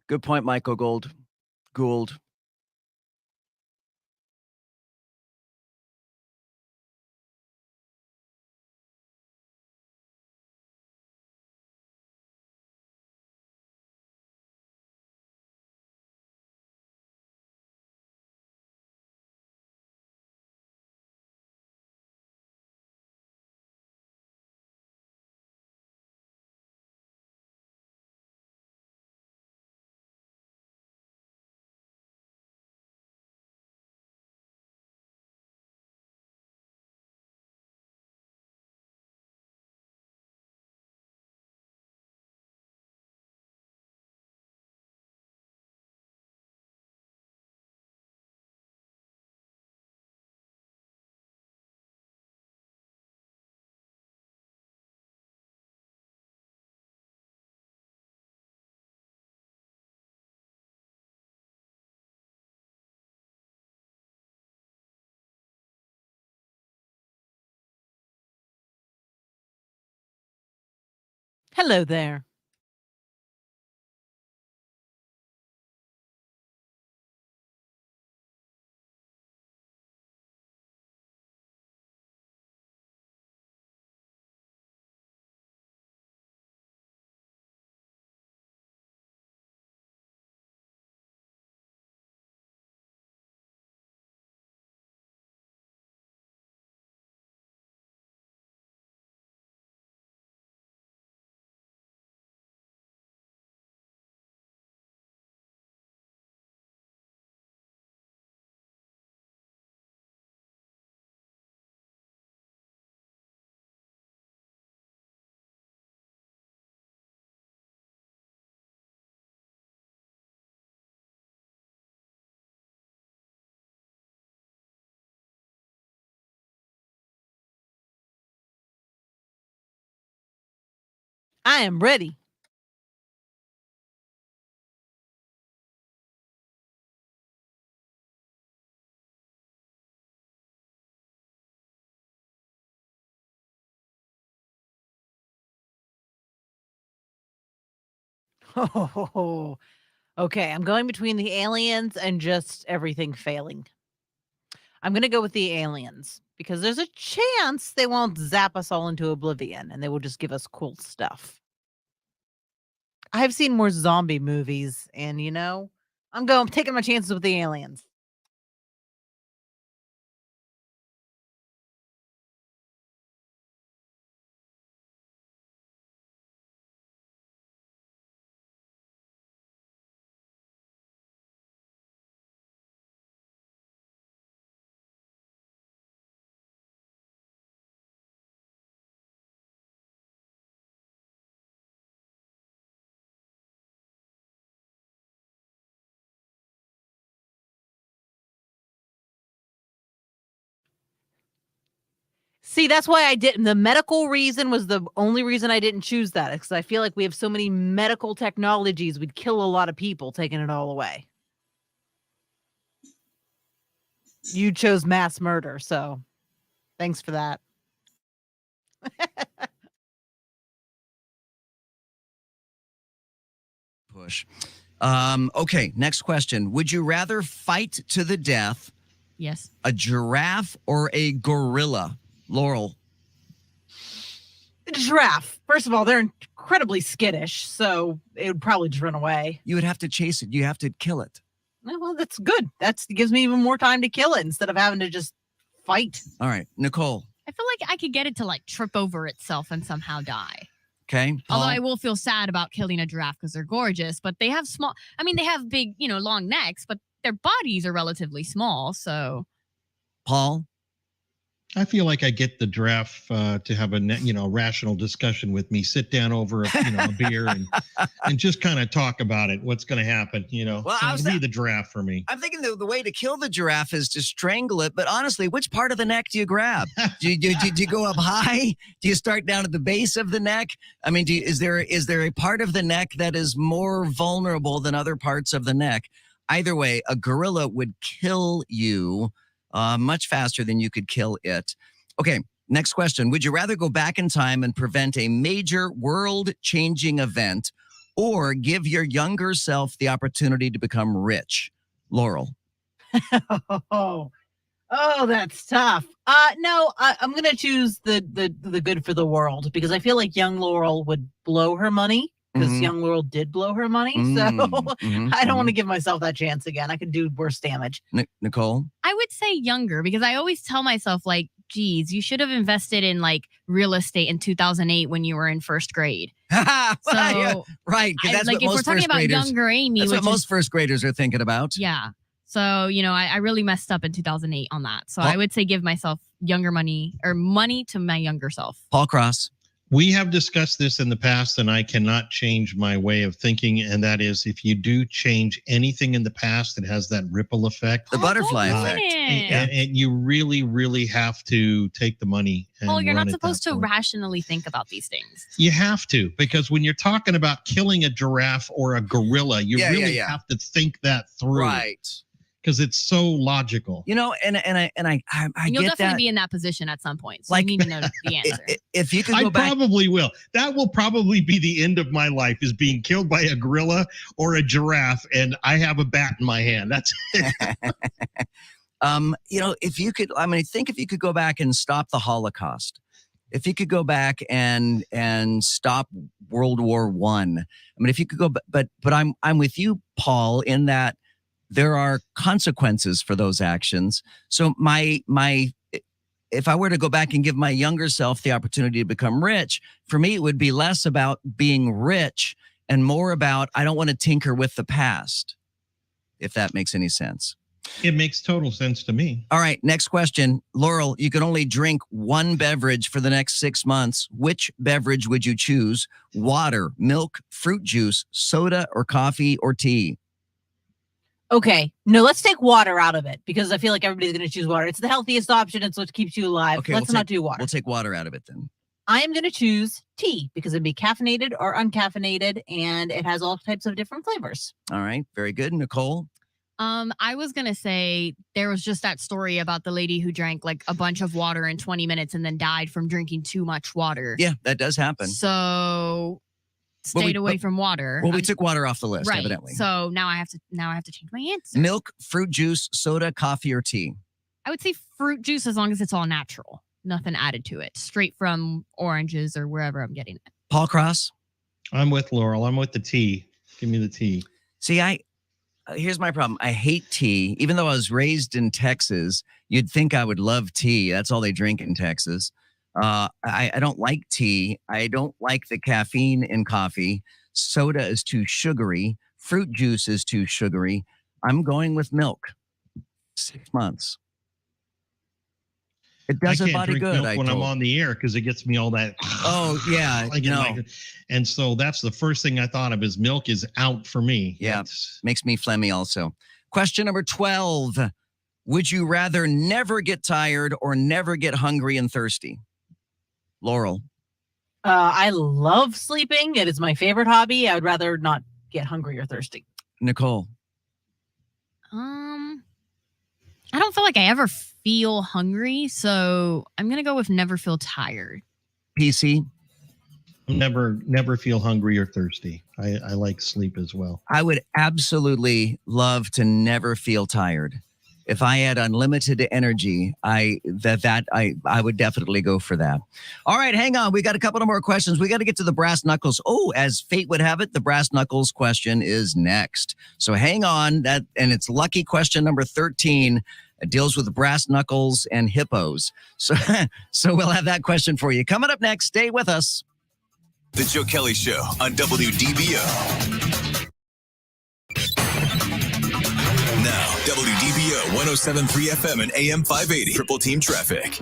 Good point, Michael Gould. Hello there. I am ready. Oh, okay. I'm going between the aliens and just everything failing. I'm going to go with the aliens because there's a chance they won't zap us all into oblivion and they will just give us cool stuff. I've seen more zombie movies and, I'm taking my chances with the aliens. See, that's why I didn't. The medical reason was the only reason I didn't choose that, because I feel like we have so many medical technologies, we'd kill a lot of people taking it all away. You chose mass murder, so thanks for that. Push. Okay, next question. Would you rather fight to the death? Yes. A giraffe or a gorilla? Laurel. Giraffe. First of all, they're incredibly skittish, so it would probably just run away. You would have to chase it. You have to kill it. Well, that's good. That gives me even more time to kill it instead of having to just fight. All right, Nicole. I feel like I could get it to like trip over itself and somehow die. Okay. Paul? Although I will feel sad about killing a giraffe because they're gorgeous, but they have they have big, long necks, but their bodies are relatively small. So, Paul? I feel like I get the giraffe to have a rational discussion with me, sit down over a beer and just kind of talk about it. What's going to happen? Well, so it'd be the giraffe for me. I'm thinking the way to kill the giraffe is to strangle it. But honestly, which part of the neck do you grab? do you go up high? Do you start down at the base of the neck? I mean, is there a part of the neck that is more vulnerable than other parts of the neck? Either way, a gorilla would kill you much faster than you could kill it. Okay, next question. Would you rather go back in time and prevent a major world-changing event or give your younger self the opportunity to become rich? Laurel. Oh, that's tough. No, I'm going to choose the good for the world because I feel like young Laurel would blow her money. Because young Laurel did blow her money. So I don't want to give myself that chance again. I could do worse damage. Nicole? I would say younger because I always tell myself, like, geez, you should have invested in like real estate in 2008 when you were in first grade. Yeah, right. That's like what if most we're talking first about graders, younger Amy. That's what most first graders are thinking about. Yeah. So, I really messed up in 2008 on that. So I would say give myself younger money to my younger self. Paul Cross. We have discussed this in the past, and I cannot change my way of thinking. And that is, if you do change anything in the past, it has that ripple effect. The butterfly effect. And you really, really have to take the money. And you're run not it supposed that to way. rationally think about these things. You have to, because when you're talking about killing a giraffe or a gorilla, you really have to think that through. Right. Because it's so logical. And I You'll get definitely that. be in that position at some point. So you need to know the answer. If you could go back. I probably will. That will probably be the end of my life, is being killed by a gorilla or a giraffe, and I have a bat in my hand. That's it. If you could, think if you could go back and stop the Holocaust, if you could go back and stop World War I. If you could go, but I'm with you, Paul, in that there are consequences for those actions. So if I were to go back and give my younger self the opportunity to become rich, for me, it would be less about being rich and more about, I don't want to tinker with the past, if that makes any sense. It makes total sense to me. All right, next question. Laurel, you can only drink one beverage for the next 6 months. Which beverage would you choose? Water, milk, fruit juice, soda, or coffee, or tea? Okay. No, let's take water out of it because I feel like everybody's going to choose water. It's the healthiest option. It's what keeps you alive. Okay, let's not do water. We'll take water out of it then. I am going to choose tea because it'd be caffeinated or uncaffeinated, and it has all types of different flavors. All right. Very good. Nicole? I was gonna say there was just that story about the lady who drank like a bunch of water in 20 minutes and then died from drinking too much water. Yeah, that does happen. So stayed away from water. Well, we took water off the list, right. evidently. So now I have to change my answer. Milk, fruit juice, soda, coffee, or tea? I would say fruit juice as long as it's all natural. Nothing added to it. Straight from oranges or wherever I'm getting it. Paul Cross? I'm with Laurel. I'm with the tea. Give me the tea. See, here's my problem. I hate tea. Even though I was raised in Texas, you'd think I would love tea. That's all they drink in Texas. I don't like tea. I don't like the caffeine in coffee. Soda is too sugary. Fruit juice is too sugary. I'm going with milk. 6 months. It does a body good. Milk when I'm on the air because it gets me all that. Oh yeah, and so that's the first thing I thought of is milk is out for me. Yeah, makes me phlegmy also. Question number 12: would you rather never get tired or never get hungry and thirsty? Laurel. I love sleeping. It is my favorite hobby. I would rather not get hungry or thirsty. Nicole. I don't feel like I ever feel hungry, so I'm gonna go with never feel tired. PC. Never feel hungry or thirsty. I like sleep as well. I would absolutely love to never feel tired. If I had unlimited energy, I would definitely go for that. All right, hang on. We got a couple of more questions. We got to get to the brass knuckles. Oh, as fate would have it, the brass knuckles question is next. So hang on. And it's lucky question number 13. It deals with the brass knuckles and hippos. So we'll have that question for you. Coming up next, stay with us. The Joe Kelley Show on WDBO. Now, WDBO 107.3 FM and AM 580. Triple Team Traffic.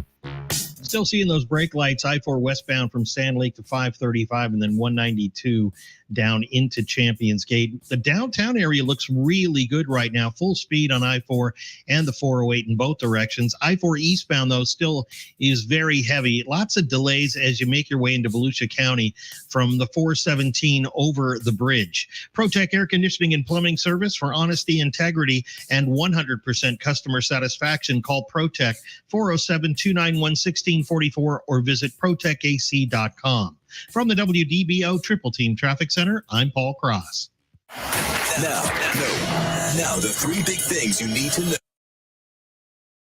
Still seeing those brake lights, I-4 westbound from Sand Lake to 535 and then 192 down into Champions Gate. The downtown area looks really good right now. Full speed on I-4 and the 408 in both directions. I-4 eastbound, though, still is very heavy. Lots of delays as you make your way into Volusia County from the 417 over the bridge. ProTech Air Conditioning and Plumbing Service for honesty, integrity, and 100% customer satisfaction. Call ProTech 407-291-1644 or visit protechac.com. From the WDBO Triple Team Traffic Center, I'm Paul Cross. Now, the three big things you need to know.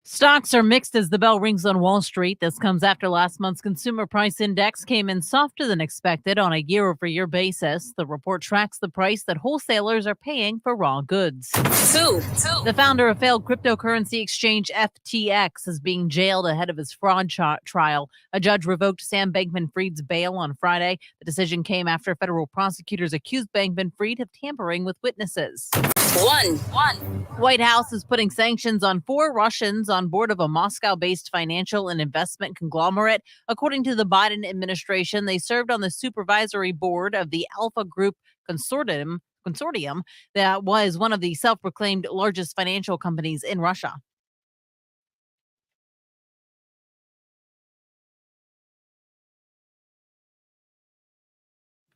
Stocks are mixed as the bell rings on Wall Street. This comes after last month's consumer price index came in softer than expected on a year-over-year basis. The report tracks the price that wholesalers are paying for raw goods. The founder of failed cryptocurrency exchange FTX is being jailed ahead of his fraud trial. A judge revoked Sam Bankman-Fried's bail on Friday. The decision came after federal prosecutors accused Bankman-Fried of tampering with witnesses. White House is putting sanctions on 4 Russians on board of a Moscow-based financial and investment conglomerate. According to the Biden administration, they served on the supervisory board of the Alpha Group consortium that was one of the self-proclaimed largest financial companies in Russia.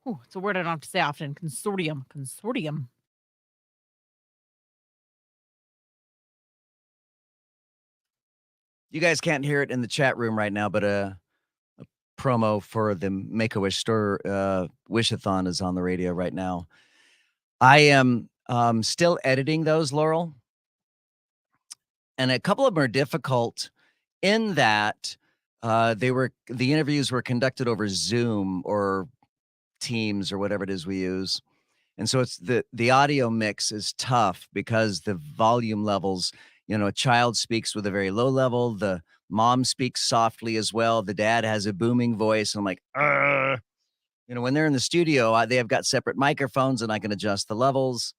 Ooh, it's a word I don't have to say often. Consortium. You guys can't hear it in the chat room right now, but a promo for the Make-A-Wish store Wish-a-thon is on the radio right now. I am still editing those, Laurel. And a couple of them are difficult in that the interviews were conducted over Zoom or Teams or whatever it is we use. And so it's the audio mix is tough because the volume levels, a child speaks with a very low level. The mom speaks softly as well. The dad has a booming voice. And I'm like, when they're in the studio, they have got separate microphones and I can adjust the levels.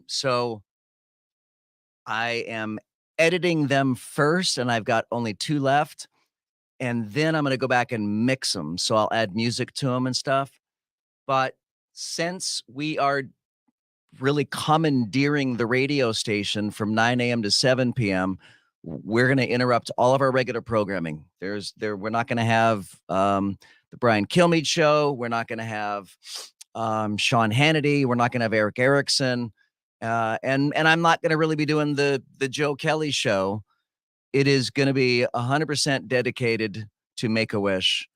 So I am editing them first and I've got only 2 left. And then I'm going to go back and mix them. So I'll add music to them and stuff. But since we are really commandeering the radio station from 9 a.m. to 7 p.m., we're going to interrupt all of our regular programming. We're not going to have the Brian Kilmeade show. We're not going to have Sean Hannity. We're not going to have Eric Erickson. And I'm not going to really be doing the Joe Kelley show. It is going to be 100% dedicated to Make-A-Wish.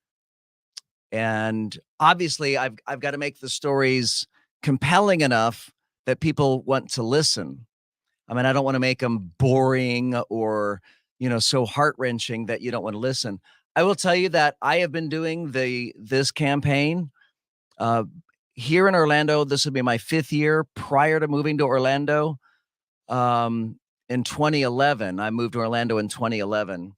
And obviously I've got to make the stories compelling enough that people want to listen. I mean, I don't want to make them boring or, so heart-wrenching that you don't want to listen. I will tell you that I have been doing this campaign here in Orlando. This will be my 5th year. Prior to moving to Orlando, in 2011, I moved to Orlando in 2011.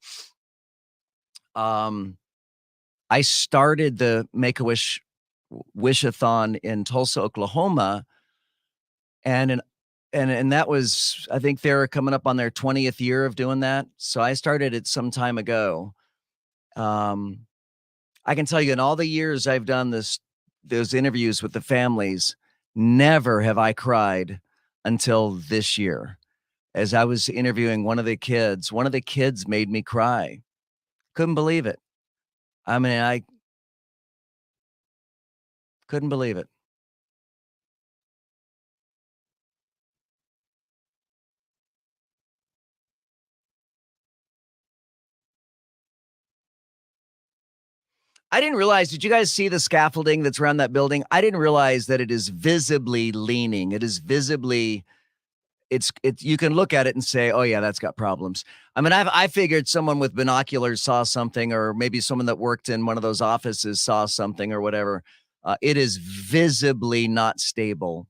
I started the Make-A-Wish Wish-a-thon in Tulsa, Oklahoma, and that was, I think they're coming up on their 20th year of doing that. So I started it some time ago. I can tell you, in all the years I've done those interviews with the families, never have I cried until this year. As I was interviewing one of the kids made me cry. Couldn't believe it. I mean, I couldn't believe it. I didn't realize, did you guys see the scaffolding that's around that building? I didn't realize that it is visibly leaning. It is visibly, you can look at it and say, oh yeah, that's got problems. I mean, I figured someone with binoculars saw something, or maybe someone that worked in one of those offices saw something or whatever. It is visibly not stable.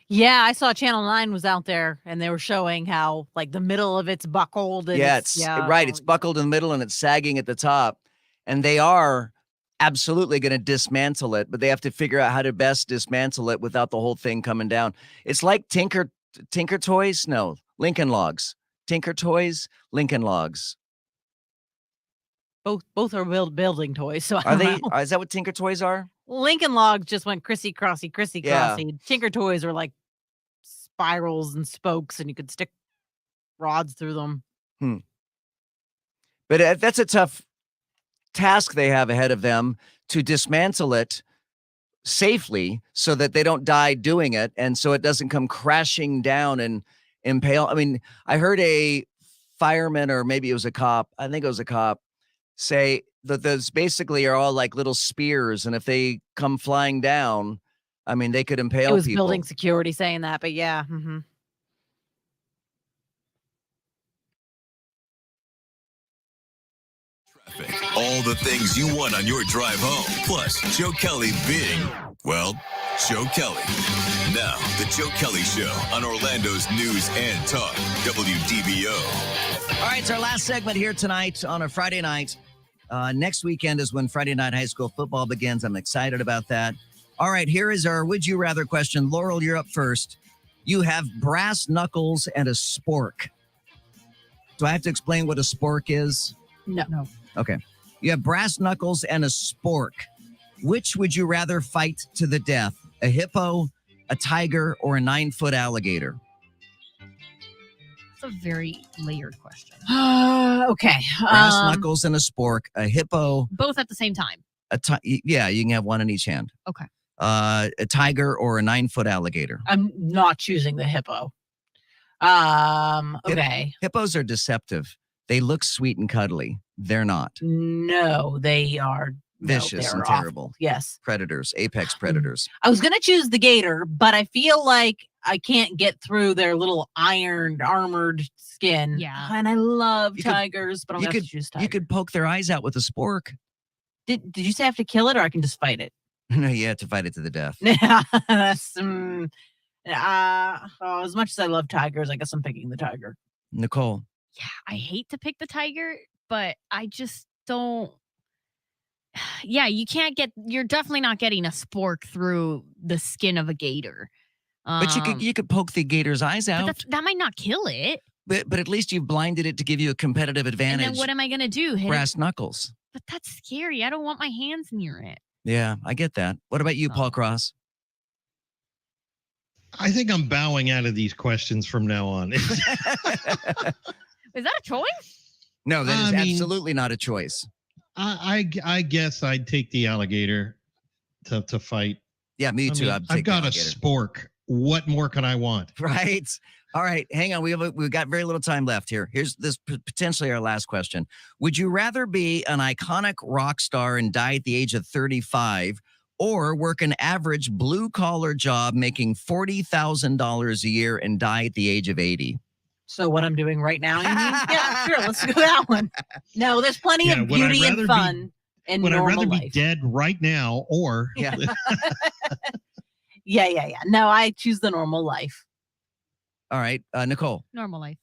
Yeah, I saw Channel 9 was out there and they were showing how like the middle of it's buckled. And Yeah, it's buckled in the middle and it's sagging at the top. And they are absolutely going to dismantle it, but they have to figure out how to best dismantle it without the whole thing coming down. It's like Tinker Toys? No, Lincoln Logs. Tinker Toys, Lincoln Logs. Both are building toys. So Are they? Is that what Tinker Toys are? Lincoln Logs just went crissy-crossy. Yeah. Tinker Toys are like spirals and spokes, and you could stick rods through them. But that's a tough task they have ahead of them, to dismantle it safely so that they don't die doing it, and so it doesn't come crashing down and impale. I mean, I heard a fireman, or maybe it was a cop, I think it was a cop, say that those basically are all like little spears, and if they come flying down, I mean, they could impale people. It was building security saying that, but yeah. All the things you want on your drive home. Plus, Joe Kelley being, well, Joe Kelley. Now, the Joe Kelley Show on Orlando's News and Talk, WDBO. All right, it's our last segment here tonight on a Friday night. Next weekend is when Friday night high school football begins. I'm excited about that. All right, here is our Would You Rather question. Laurel, you're up first. You have brass knuckles and a spork. Do I have to explain what a spork is? No. Okay. You have brass knuckles and a spork. Which would you rather fight to the death? A hippo, a tiger, or a 9-foot alligator? It's a very layered question. Okay. Brass knuckles and a spork, a hippo. Both at the same time. Yeah, you can have one in each hand. Okay. A tiger or a 9-foot alligator. I'm not choosing the hippo. Okay. Hippos are deceptive. They look sweet and cuddly. They're not. No, they are vicious and terrible. Awful. Yes. Predators, apex predators. I was going to choose the gator, but I feel like I can't get through their little armored skin. Yeah. And I love tigers, but I'm going to choose tiger. You could poke their eyes out with a spork. Did you say I have to kill it, or I can just fight it? No, you have to fight it to the death. Yeah. That's, as much as I love tigers, I guess I'm picking the tiger. Nicole. Yeah, I hate to pick the tiger, but I just don't. Yeah, you're definitely not getting a spork through the skin of a gator. But you could poke the gator's eyes out. That might not kill it. But at least you've blinded it to give you a competitive advantage. And then what am I going to do? Brass knuckles. But that's scary. I don't want my hands near it. Yeah, I get that. What about you, Paul Cross? I think I'm bowing out of these questions from now on. Is that a choice? No, that is absolutely not a choice. I guess I'd take the alligator to fight. Yeah, me too. I've got a spork. What more can I want? Right. All right. Hang on. We've got very little time left here. Here's this potentially our last question. Would you rather be an iconic rock star and die at the age of 35 or work an average blue collar job making $40,000 a year and die at the age of 80? So what I'm doing right now, you mean? Yeah, sure. Let's do that one. No, there's plenty of beauty and fun in normal life. Would I rather be dead right now or... Yeah. Yeah. No, I choose the normal life. All right. Nicole. Normal life.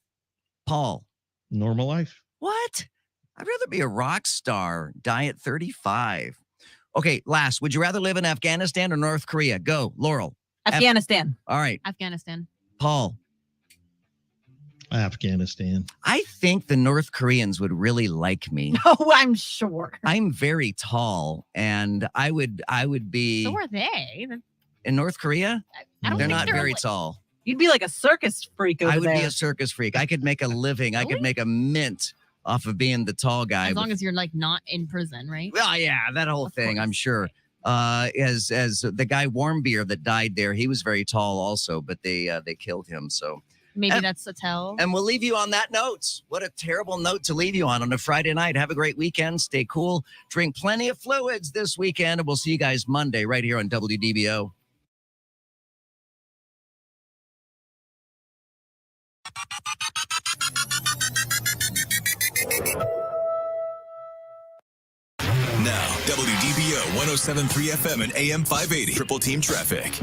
Paul. Normal life. What? I'd rather be a rock star, die at 35. Okay, last. Would you rather live in Afghanistan or North Korea? Go, Laurel. Afghanistan. All right. Afghanistan. Paul. Afghanistan. I think the North Koreans would really like me. Oh, I'm sure. I'm very tall, and I would be. So are they. In North Korea? They're not very tall. You'd be like a circus freak over there. I would be a circus freak. I could make a living. I could make a mint off of being the tall guy. As long as you're like not in prison, right? Well, yeah, that whole thing, I'm sure. As the guy Warmbier that died there, he was very tall also, but they killed him. So maybe that's a tell. And we'll leave you on that note. What a terrible note to leave you on a Friday night. Have a great weekend. Stay cool. Drink plenty of fluids this weekend, and we'll see you guys Monday right here on WDBO. Now, WDBO 107.3 FM and AM 580. Triple Team Traffic.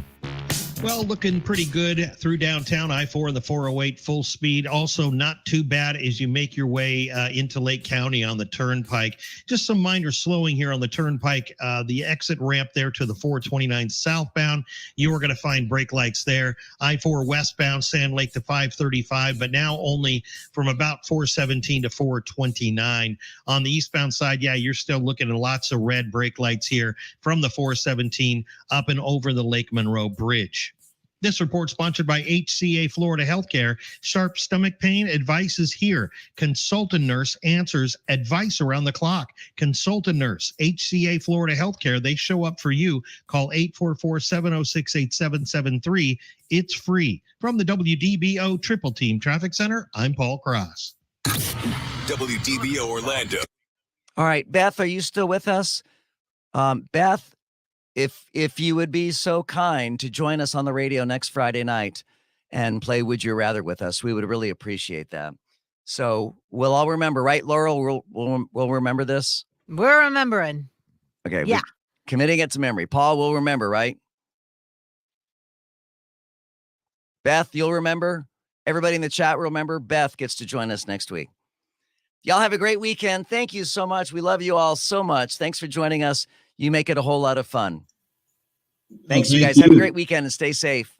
Well, looking pretty good through downtown I-4 and the 408 full speed. Also not too bad as you make your way into Lake County on the Turnpike. Just some minor slowing here on the Turnpike. The exit ramp there to the 429 southbound. You are going to find brake lights there. I-4 westbound, Sand Lake to 535, but now only from about 417 to 429. On the eastbound side, yeah, you're still looking at lots of red brake lights here from the 417 up and over the Lake Monroe Bridge. This report sponsored by HCA Florida Healthcare. Sharp stomach pain, advice is here. Consultant nurse answers advice around the clock. Consultant nurse, HCA Florida Healthcare. They show up for you. Call 844-706-8773. It's free. From the WDBO Triple Team Traffic Center, I'm Paul Cross. WDBO Orlando. All right, Beth, are you still with us? Beth, if you would be so kind to join us on the radio next Friday night and play Would You Rather with us, we would really appreciate that. So we'll all remember, right, Laurel? We'll remember this? We're remembering. Okay. Yeah. Committing it to memory. Paul will remember, right? Beth, you'll remember? Everybody in the chat will remember? Beth gets to join us next week. Y'all have a great weekend. Thank you so much. We love you all so much. Thanks for joining us. You make it a whole lot of fun. Thanks, you guys. Have a great weekend and stay safe.